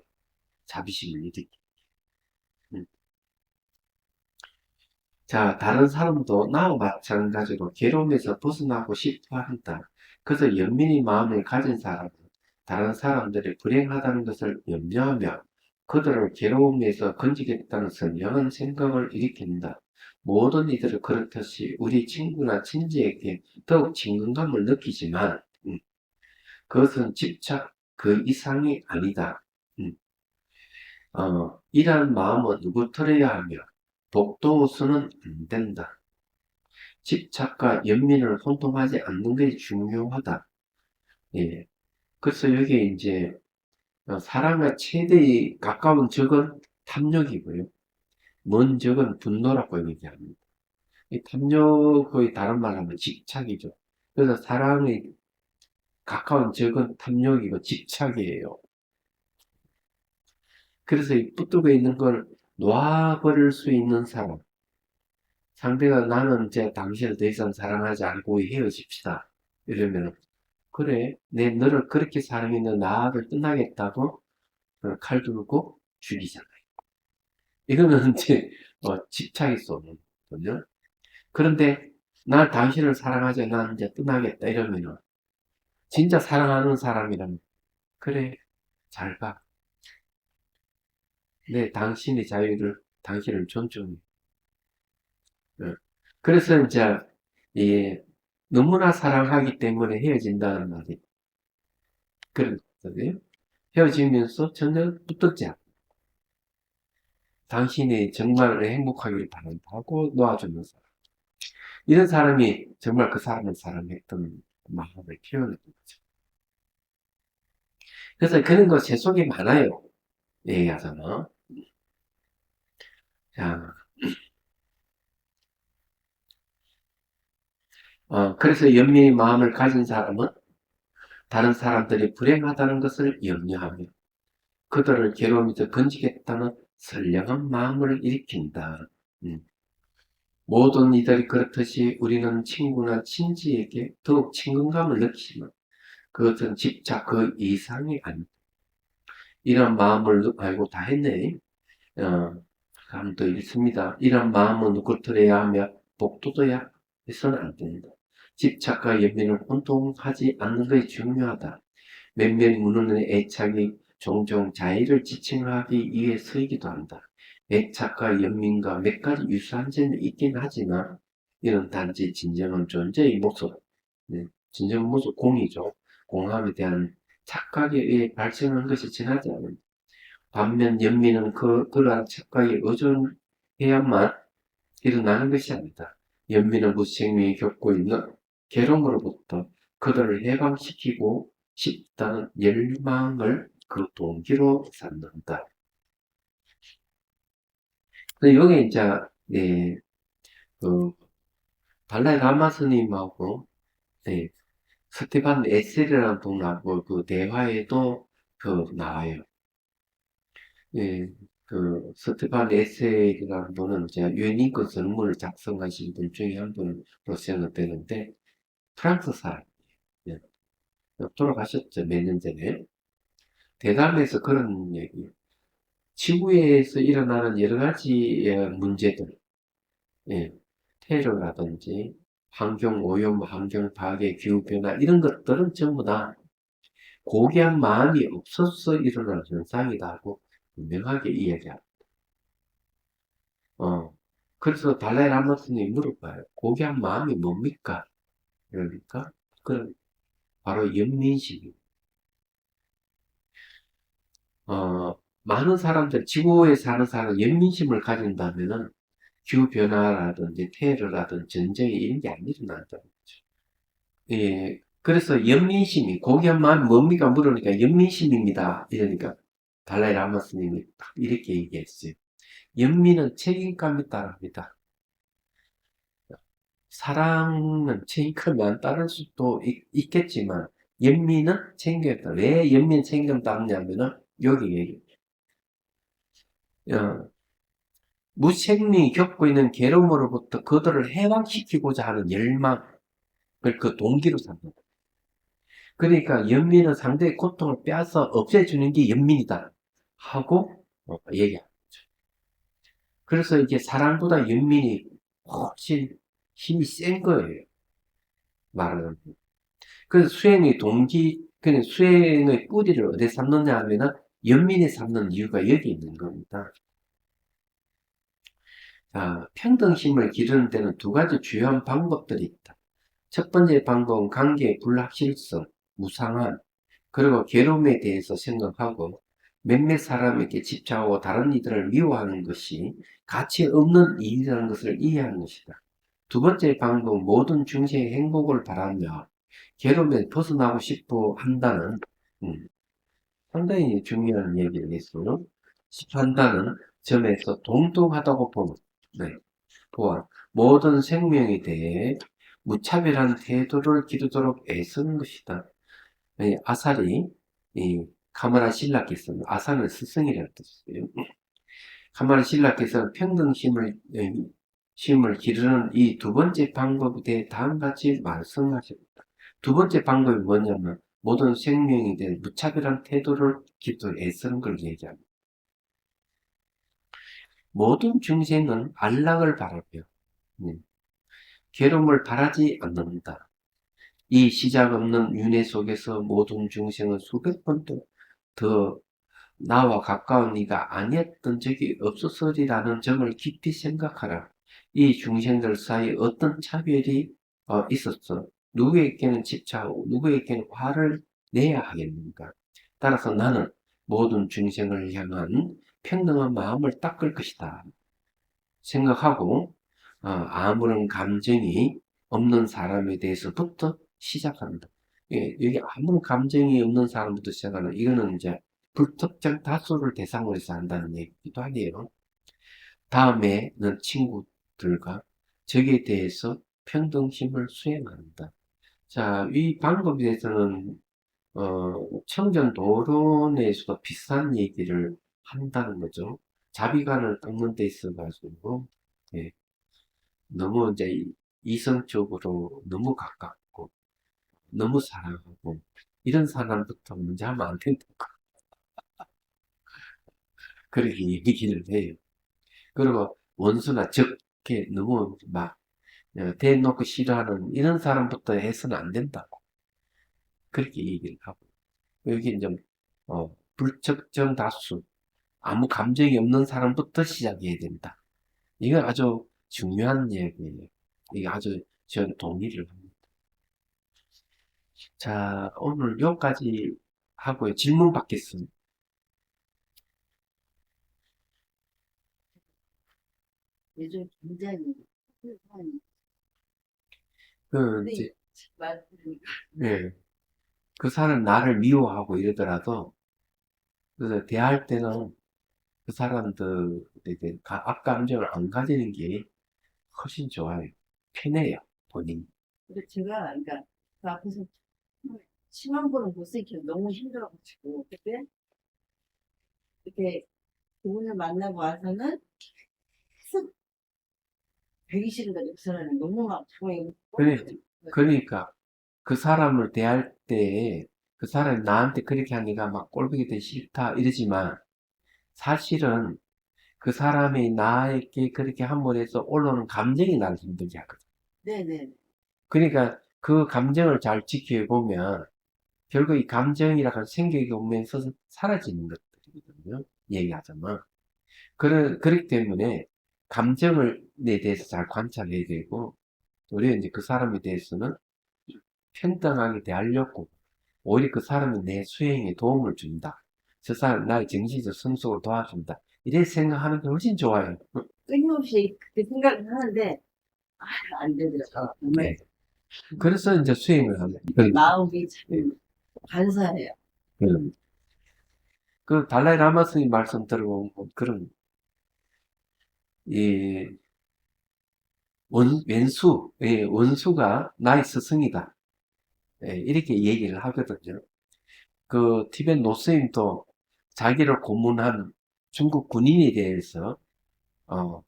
자비심을 일으키. 음. 자, 다른 사람도 나와 마찬가지로 괴로움에서 벗어나고 싶어 한다. 그래서 연민의 마음을 가진 사람은 다른 사람들이 불행하다는 것을 염려하며 그들을 괴로움에서 건지겠다는 선량한 생각을 일으킨다. 모든 이들을 그렇듯이 우리 친구나 친지에게 더욱 친근감을 느끼지만 그것은 집착 그 이상이 아니다. 음, 이러한 마음은 누구 털어야 하며 독도서는 안 된다. 집착과 연민을 혼동하지 않는 것이 중요하다. 예. 그래서 여기에 이제 사랑과 최대의 가까운 적은 탐욕이고요. 먼 적은 분노라고 얘기합니다. 이 탐욕의 다른 말하면 집착이죠. 그래서 사랑의 가까운 적은 탐욕이고 집착이에요. 그래서 이 붙들고 있는 걸 놓아버릴 수 있는 사람. 상대가 나는 이제 당신을 더 이상 사랑하지 않고 헤어집시다. 이러면 그래, 내 너를 그렇게 사랑했는데 나를 떠나겠다고 칼 들고 죽이잖아요. 이거는 이제 집착일 수 없는 거거든요. 그런데 난 당신을 사랑하지 난 이제 떠나겠다 이러면은 진짜 사랑하는 사람이라면 그래 잘 가. 내 당신의 자유를 당신을 존중해. 어. 그래서 이제 이 너무나 사랑하기 때문에 헤어진다는 말이 그런 거거든요. 헤어지면서 전혀 붙들지 않고 당신이 정말 행복하기를 바란다고 놓아주는 사람. 이런 사람이 정말 그 사람을 사랑했던 마음을 표현하는 거죠. 그래서 그런 거 제 속에 많아요. 얘기하자면. 자, 그래서 연민의 마음을 가진 사람은 다른 사람들이 불행하다는 것을 염려하며 그들을 괴로움에서 건지겠다는 선량한 마음을 일으킨다. 음. 모든 이들이 그렇듯이 우리는 친구나 친지에게 더욱 친근감을 느끼지만 그것은 집착 그 이상이 아니다. 이런 마음을 알고 다 했네. 감도 있습니다. 이런 마음은 누구들어야 하며 복돋아야 해서는 안 된다. 집착과 연민을 혼동하지 않는 것이 중요하다. 몇몇 문헌의 애착이 종종 자의를 지칭하기 위해서이기도 한다. 애착과 연민과 몇 가지 유사한 점이 있긴 하지만 이는 단지 진정한 존재의 모습, 진정한 모습 공이죠. 공함에 대한 착각에 의해 발생한 것이 지나지 않는다. 반면 연민은 그러한 착각에 의존해야만 일어나는 것이 아니다. 연민은 무생명이 겪고 있는 괴로움으로부터 그들을 해방시키고 싶다는 열망을 그 동기로 삼는다. 여기 이제 예, 그 달라이 라마 스님하고 예, 스테반 에셀이라는 분하고 그 대화에도 나와요. 예, 스테반 에셀이라는 분은 제가 유엔인권 선문을 작성하신 분 중에 한 분으로 생각되는데 프랑스 사람. 예, 돌아가셨죠, 몇 년 전에. 대담에서 그런 얘기. 지구에서 일어나는 여러 가지 문제들, 예, 테러라든지 환경 오염, 환경 파괴, 기후 변화 이런 것들은 전부 다 고귀한 마음이 없어서 일어나는 현상이라고 분명하게 이야기합니다. 그래서 달라이 라마 스님이 물어봐요. 고귀한 마음이 뭡니까? 그러니까 그 바로 연민심입니다. 많은 사람들, 지구에 사는 사람, 연민심을 가진다면은 기후변화라든지 테러라든지 전쟁이 이런 게 안 일어난다는 거죠. 예. 그래서 연민심이, 고귀한 마음이 뭡니까? 물으니까 연민심입니다. 이러니까 달라이 라마 스님이 딱 이렇게 얘기했어요. 연민은 책임감에 따릅니다. 사랑은 책임감이 안 따를 수도 있겠지만, 연민은 책임감에 따라. 왜 연민 책임감 따르냐면은, 여기 얘기. 어, 무책임이 겪고 있는 괴로움으로부터 그들을 해방시키고자 하는 열망을 그 동기로 삼는다. 그러니까 연민은 상대의 고통을 빼앗아 없애주는 게 연민이다 하고 얘기합니다. 그래서 이게 사랑보다 연민이 훨씬 힘이 센 거예요. 말하는. 그래서 수행의 동기, 그냥 수행의 뿌리를 어디에 삼느냐 하면은 연민에 삼는 이유가 여기 있는 겁니다. 자, 평등심을 기르는 데는 두 가지 주요한 방법들이 있다. 첫 번째 방법은 관계의 불확실성, 무상함, 그리고 괴로움에 대해서 생각하고 몇몇 사람에게 집착하고 다른 이들을 미워하는 것이 가치 없는 일이라는 것을 이해하는 것이다. 두 번째 방법, 모든 중생의 행복을 바라며 괴로움에 벗어나고 싶어 한다는, 음, 상당히 중요한 얘기를 했어요. 한다는 점에서 동등하다고 보는, 네, 보아 모든 생명에 대해 무차별한 태도를 기르도록 애쓰는 것이다. 이 아살이 이 카마라 신라께서는, 아살은 스승이라는 뜻이에요. 카마라 신라께서는 평등심을 심을 기르는 이 두 번째 방법에 대해 다음같이 말씀하십니다. 두 번째 방법이 뭐냐면 모든 생명에 대한 무차별한 태도를 기르도록 애쓰는 걸 얘기합니다. 모든 중생은 안락을 바라며 괴로움을 바라지 않는다. 이 시작 없는 윤회 속에서 모든 중생은 수백 번도 더 나와 가까운 이가 아니었던 적이 없었으리라는 점을 깊이 생각하라. 이 중생들 사이 어떤 차별이 있었어. 누구에게는 집착하고 누구에게는 화를 내야 하겠는가. 따라서 나는 모든 중생을 향한 평등한 마음을 닦을 것이다. 생각하고 아무런 감정이 없는 사람에 대해서부터 시작한다. 예, 여기 아무런 감정이 없는 사람부터 시작하는 이거는 이제 불특정 다수를 대상으로 해서 한다는 얘기기도 하네요. 다음에는 친구들과 적에 대해서 평등심을 수행한다. 자, 이 방법에 대해서는 청전도론에서도 비슷한 얘기를 한다는 거죠. 자비관을 닦는 데 있어가지고 예, 너무 이제 이성적으로 너무 가깝고 너무 사랑하고 이런 사람부터 문제 하면 안 된다고 그렇게 얘기를 해요. 그리고 원수나 적게 너무 막 대놓고 싫어하는 이런 사람부터 해서는 안 된다고 그렇게 얘기를 하고 여기 이제 불특정 다수 아무 감정이 없는 사람부터 시작해야 된다. 이건 아주 중요한 얘기예요. 이게 아주 저는 동의를 합니다. 자, 오늘 여기까지 하고요. 질문 받겠습니다. 요즘 굉장히 한 그, 이제, 말 들으니까 예, 그 사람 나를 미워하고 이러더라도, 그래서 대할 때는 그 사람들에 대한 악감정을 안 가지는 게 훨씬 좋아요. 편해요, 본인. 근데 제가 그러니까 그 앞에서 심한 거는 못 생겨 너무 힘들어가지고 그때 이렇게 그분을 만나고 와서는 계속 되기 싫은 거죠. 그 사람이 너무 막 정말 그래, 그러니까, 그 사람을 대할 때, 그 사람이 나한테 그렇게 하니까 막 꼴보기 되기 싫다, 이러지만, 사실은 그 사람이 나에게 그렇게 함으로 해서 올라오는 감정이 나를 힘들게 하거든. 네네 그러니까 그 감정을 잘 지켜보면 결국 이 감정이라고 하는 생각이 오면서 사라지는 것들이거든요. 얘기하자면. 그렇기 때문에 감정에 대해서 잘 관찰해야 되고, 우리가 이제 그 사람에 대해서는 평등하게 대하려고, 오히려 그 사람이 내 수행에 도움을 준다. 저 사람 나의 정신적 성숙을 도와준다. 이렇게 생각하는 게 훨씬 좋아요. 끊임없이 그렇게 생각을 하는데 안 되더라고요. 정말 네. 그래서 이제 수행을 하는 거예요. 마음이 네. 참 간사해요. 그 달라이 라마 스님 말씀 들어보면 그런 이 원수가 나의 스승이다. 예, 이렇게 얘기를 하거든요. 그 티벳 노스님도 자기를 고문한 중국 군인에 대해서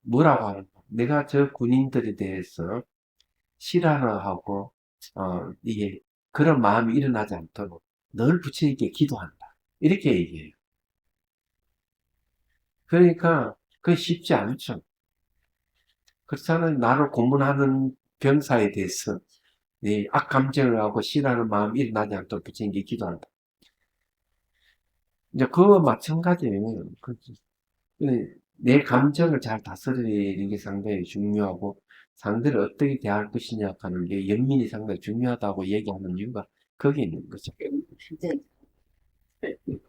뭐라고 하는 내가 저 군인들에 대해서 싫어하고 이게 그런 마음이 일어나지 않도록 늘 부처님께 기도한다. 이렇게 얘기해요. 그러니까 그게 쉽지 않죠. 그렇다면 나를 고문하는 병사에 대해서 이 악감정을 하고 싫어하는 마음이 일어나지 않도록 부처님께 기도한다. 이제 그와 마찬가지예요. 내 감정을 잘 다스리는 게 상당히 중요하고 상대를 어떻게 대할 것이냐 하는 게 연민이 상당히 중요하다고 얘기하는 이유가 거기에 있는 거죠. 진짜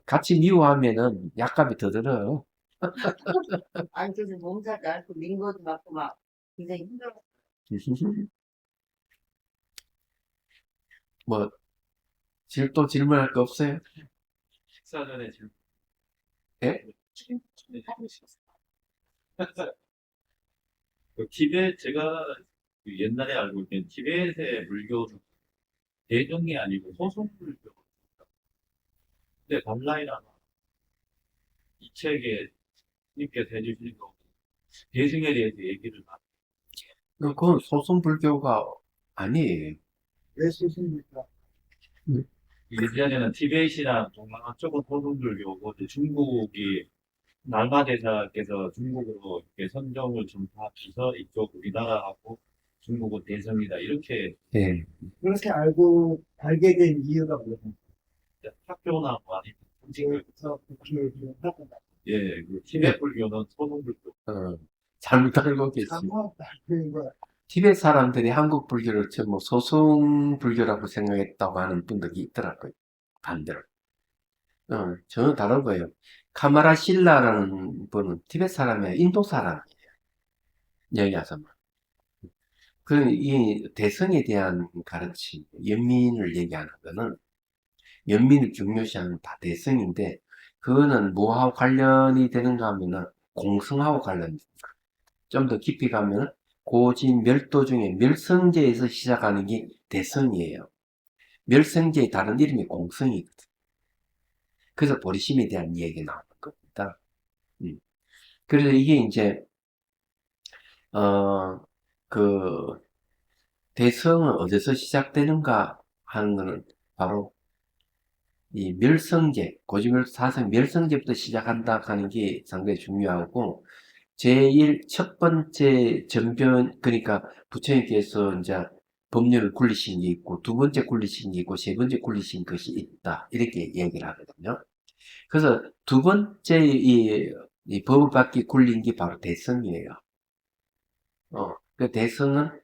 같이 미워하면은 약값이 더 들어요. 안쪽에서 몸살도 앓고 링거도 맞고 막 굉장히 힘들어. 뭐, 또 질문할 거 없어요? 식사 전에 질문. 예? 티벳, 제가 그 옛날에 알고 있는 티벳의 불교는 대종이 아니고 소송불교. 근데 달라이라마 이 책에 님께서 해주신 거 대승에 대해서 얘기를 많이. 그건 소승불교가 아니에요. 왜 소승입니까? 예전에는 티벳이나 동남아 쪽은 소송불교고 이제 중국이 날마 대사께서 중국으로 이렇게 선정을 전파해서 이쪽 우리나라하고 중국은 대성이다 이렇게 예. 그렇게 알게 된 이유가 뭐예요? 학교나 뭐 아니면 정책을 그래서 그렇게 하고 예, 그 티벳 불교는 소송불교. 잘못 알고 계시. 잘못 알고 거 티벳 사람들이 한국 불교를 전부 소승 불교라고 생각했다고 하는 분들이 있더라고요. 반대로. 저는 다른 거예요. 카마라 실라라는 분은 티벳 사람이에요. 인도 사람이에요. 여기와서. 이 대성에 대한 가르침, 연민을 얘기하는 거는, 연민을 중요시하는 다 대성인데, 그거는 뭐하고 관련이 되는가 하면은, 공성하고 관련이 됩니다. 좀 더 깊이 가면, 고진 멸도 중에 멸성제에서 시작하는 게 대성이에요. 멸성제의 다른 이름이 공성이거든. 그래서 보리심에 대한 이야기가 나오는 겁니다. 그래서 이게 이제, 그, 대성은 어디서 시작되는가 하는 거는 바로 이 멸성제, 고지멸 사성 멸성제부터 시작한다 하는 게 상당히 중요하고, 첫 번째 전변, 그러니까 부처님께서 이제 법률을 굴리신 게 있고, 두 번째 굴리신 게 있고, 세 번째 굴리신 것이 있다. 이렇게 얘기를 하거든요. 그래서 두 번째 이 법을 받기 굴린 게 바로 대성이에요. 그 대성은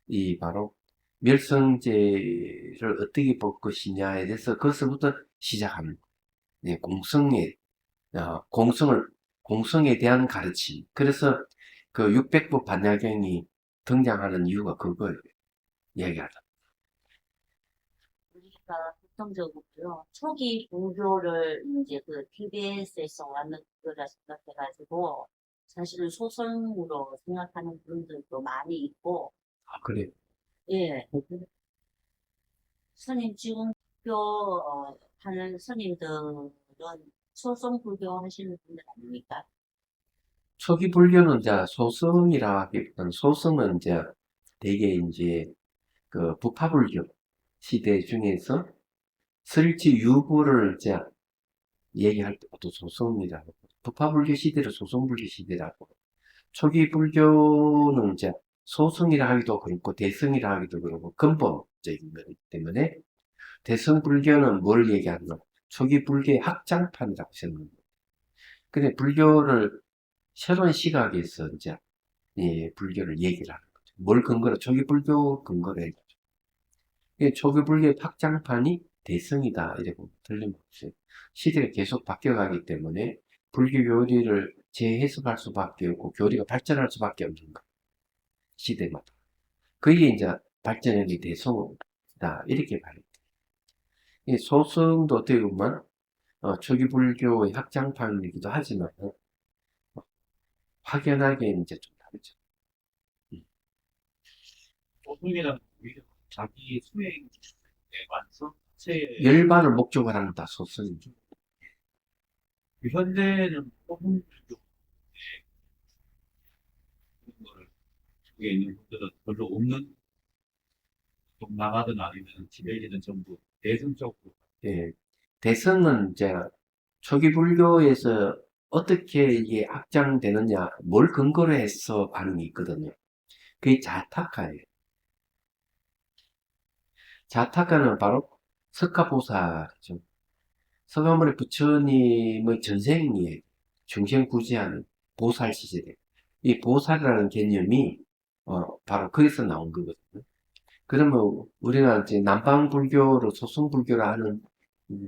이 바로 멸성제를 어떻게 볼 것이냐에 대해서 그것부터 시작하는 공성에 공성에 대한 가르침. 그래서 그 600부 반야경이 등장하는 이유가 그거예요. 얘기하다. 우리가 보통적으로요, 초기 불교를 이제 그 TBS에서 왔는 거라 생각해가지고, 사실은 소설으로 생각하는 분들도 많이 있고, 그래. 예. 스님 지금 하는 스님들은 소송 불교 하시는 분들 아닙니까? 초기 불교는 이제 소성이라 하기보다는 소성은 이제 되게 이제 그 부파불교 시대 중에서 설치 유보를 이제 얘기할 때도 소성이라고, 부파불교 시대를 소성불교 시대라고, 초기 불교는 이제 소성이라 하기도 그렇고 대성이라 하기도 그렇고 근본적인 거기 때문에 대성불교는 뭘 얘기하나? 초기 불교의 확장판이라고 생각합니다. 근데 불교를 새로운 시각에서 이제 불교를 얘기를 하는 거죠. 뭘 근거로? 초기 불교 근거로 해가지고. 초기 불교의 확장판이 대성이다. 이렇게 보면 틀림없어요. 시대가 계속 바뀌어가기 때문에 불교 교리를 재해석할 수밖에 없고 교리가 발전할 수밖에 없는 거. 시대마다. 그게 이제 발전의 대성이다. 이렇게 말해요. 소승도 어떻게 보면 초기 불교의 확장판이기도 하지만 확연하게 이제 좀 다르죠. 소송이라는 오히려 자기 수행의 완성 자체에 열반을 목적으로 하는 다 소승이죠. 그 현대는 소송불교 그런 거를 그게 있는 분들은 별로 없는 좀 나가든 아니면 티베이든 전부 대승적으로 예. 대성은 이제 초기 불교에서 어떻게 이게 확장되느냐, 뭘 근거로 해서 반응이 있거든요. 그게 자타카예요. 자타카는 바로 석가보살이죠. 석가모니 부처님의 전생이에요. 중생구제하는 보살 시절에. 이 보살이라는 개념이 바로 거기서 나온 거거든요. 그러면 우리가 이제 남방 불교로 소승 불교를 하는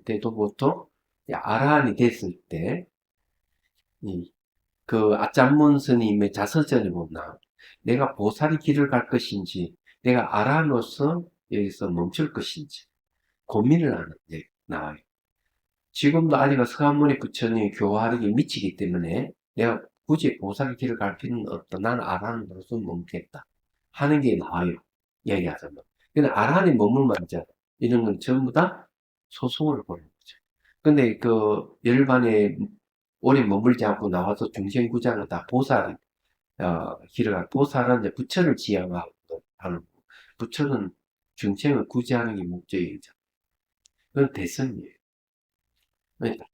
때도 보통 아라한이 됐을 때, 그 아짠문 스님의 자서전에 보면 내가 보살의 길을 갈 것인지, 내가 아란으로서 여기서 멈출 것인지 고민을 하는 게 나와요. 지금도 아직 서한문의 부처님이 교화하기 미치기 때문에 내가 굳이 보살의 길을 갈 필요는 없다. 나는 아란으로서 멈겠다. 하는 게 나와요. 얘기하자면. 근데 아란에 머물만 있잖아. 이런 건 전부 다 소송을 보는 거죠. 근데 그 열반에 오래 머물지 않고 나와서 중생구장은 다 보살, 길을 가, 보살은 이제 부처를 지향하는 하는 거고, 부처는 중생을 구제하는 게 목적이죠. 그건 대선이에요.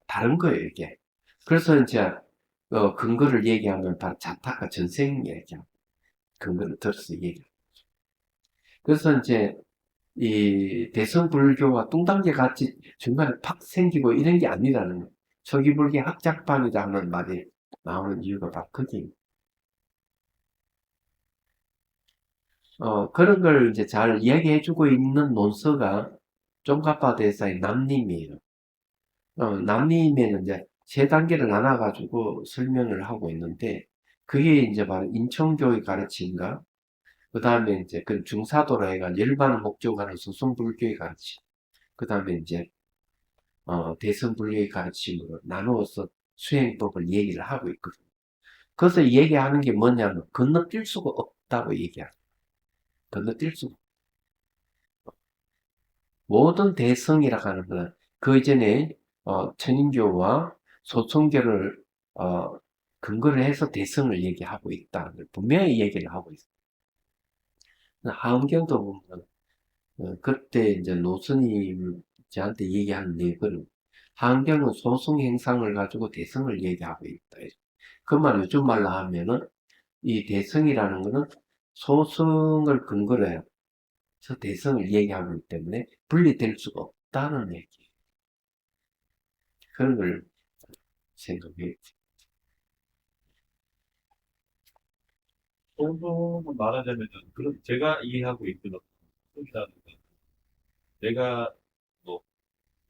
다른 거예요, 이게. 그래서 이제, 근거를 얘기하면 다 자타가 전생 얘기하고, 근거를 들어서 얘기하고. 그래서 이제, 이 대성불교가 뚱딴게 같이 중간에 팍 생기고 이런 게 아니라는 거예요. 초기불교 학작반이라는 말이 나오는 이유가 바로 거기. 그런 걸 이제 잘 이야기해주고 있는 논서가 쫑가파 대사의 남림이에요. 남림에는 이제 세 단계를 나눠가지고 설명을 하고 있는데, 그게 이제 바로 인천교의 가르침과, 그 다음에 이제 그 중사도로 해가 열반 목적하는 소승불교의 가르침, 그 다음에 이제, 대승불교의 가르침으로 나누어서 수행법을 얘기를 하고 있거든요. 그래서 얘기하는 게 뭐냐면, 건너뛸 수가 없다고 얘기하는 거예요. 건너뛸 수가 없다. 모든 대성이라고 하는 것은 그 이전에 천인교와 소천교를 근거를 해서 대성을 얘기하고 있다는 걸 분명히 얘기를 하고 있어요. 하은경도 보면 그때 이제 노스님 저한테 얘기한 내용을 하은경은 소승 행상을 가지고 대성을 얘기하고 있다. 그 말 요즘 말로 하면은 이 대성이라는 거는 소승을 근거로 해서 대성을 얘기하고 있기 때문에 분리될 수가 없다는 얘기. 그런 걸 생각해. 소송은 말하자면은, 그런, 제가 이해하고 있는 소송이라는 건, 내가 뭐,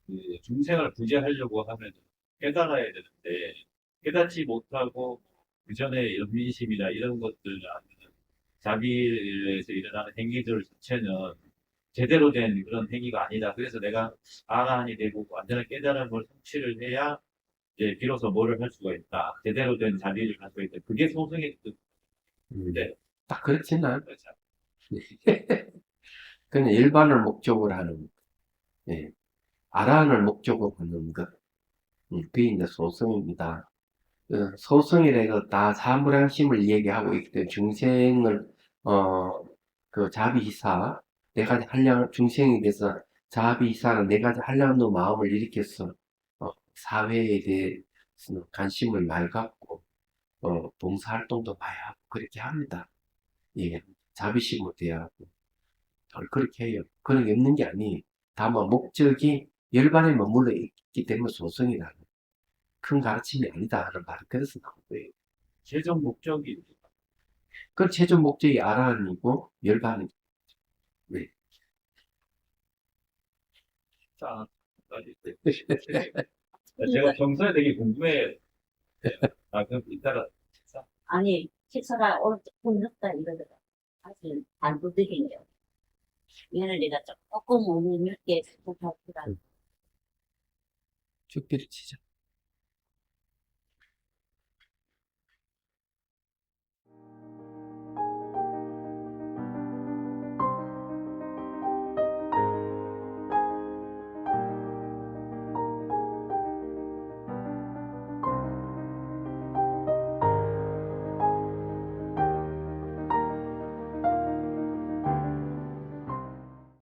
그 중생을 구제하려고 하면 깨달아야 되는데, 깨닫지 못하고, 그 전에 연민심이나 이런 것들 아니면 자비에서 일어나는 행위들 자체는 제대로 된 그런 행위가 아니다. 그래서 내가 아란이 되고 완전한 깨달음을 성취를 해야 이제 비로소 뭐를 할 수가 있다. 제대로 된 자비를 할 수가 있다. 그게 소승의 뜻인데, 딱 그렇지는 않아요. 그렇죠. 그냥 일반을 목적으로 하는, 예, 아란을 목적으로 하는 것. 그게 이제 소승입니다. 소승이라고 다 사무량심을 얘기하고 있기 때문에 중생을, 그 자비이사, 네 가지 한량, 중생에 대해서 자비이사는 네 가지 한량도 마음을 일으켜서, 사회에 대해서 관심을 많이 갖고, 봉사활동도 많이 하고, 그렇게 합니다. 예, 자비심을 대하고, 그렇게 해요. 그런 게 없는 게 아니, 다만 목적이 열반에 머물러 있기 때문에 소승이라는 큰 가르침이 아니다 하는 말은 그래서 나온 거예요. 최종 목적이 그 최종 목적이 아라한이고 열반이고. 네. 딱 제가 평소에 되게 궁금해. 그럼 이따가 식사? 아니, 식사가 오늘 조금 늦다 이러더라. 아직 안 부드게요. 얘는 내가 조금 오늘 늦게 부탁드라. 죽비를 치자.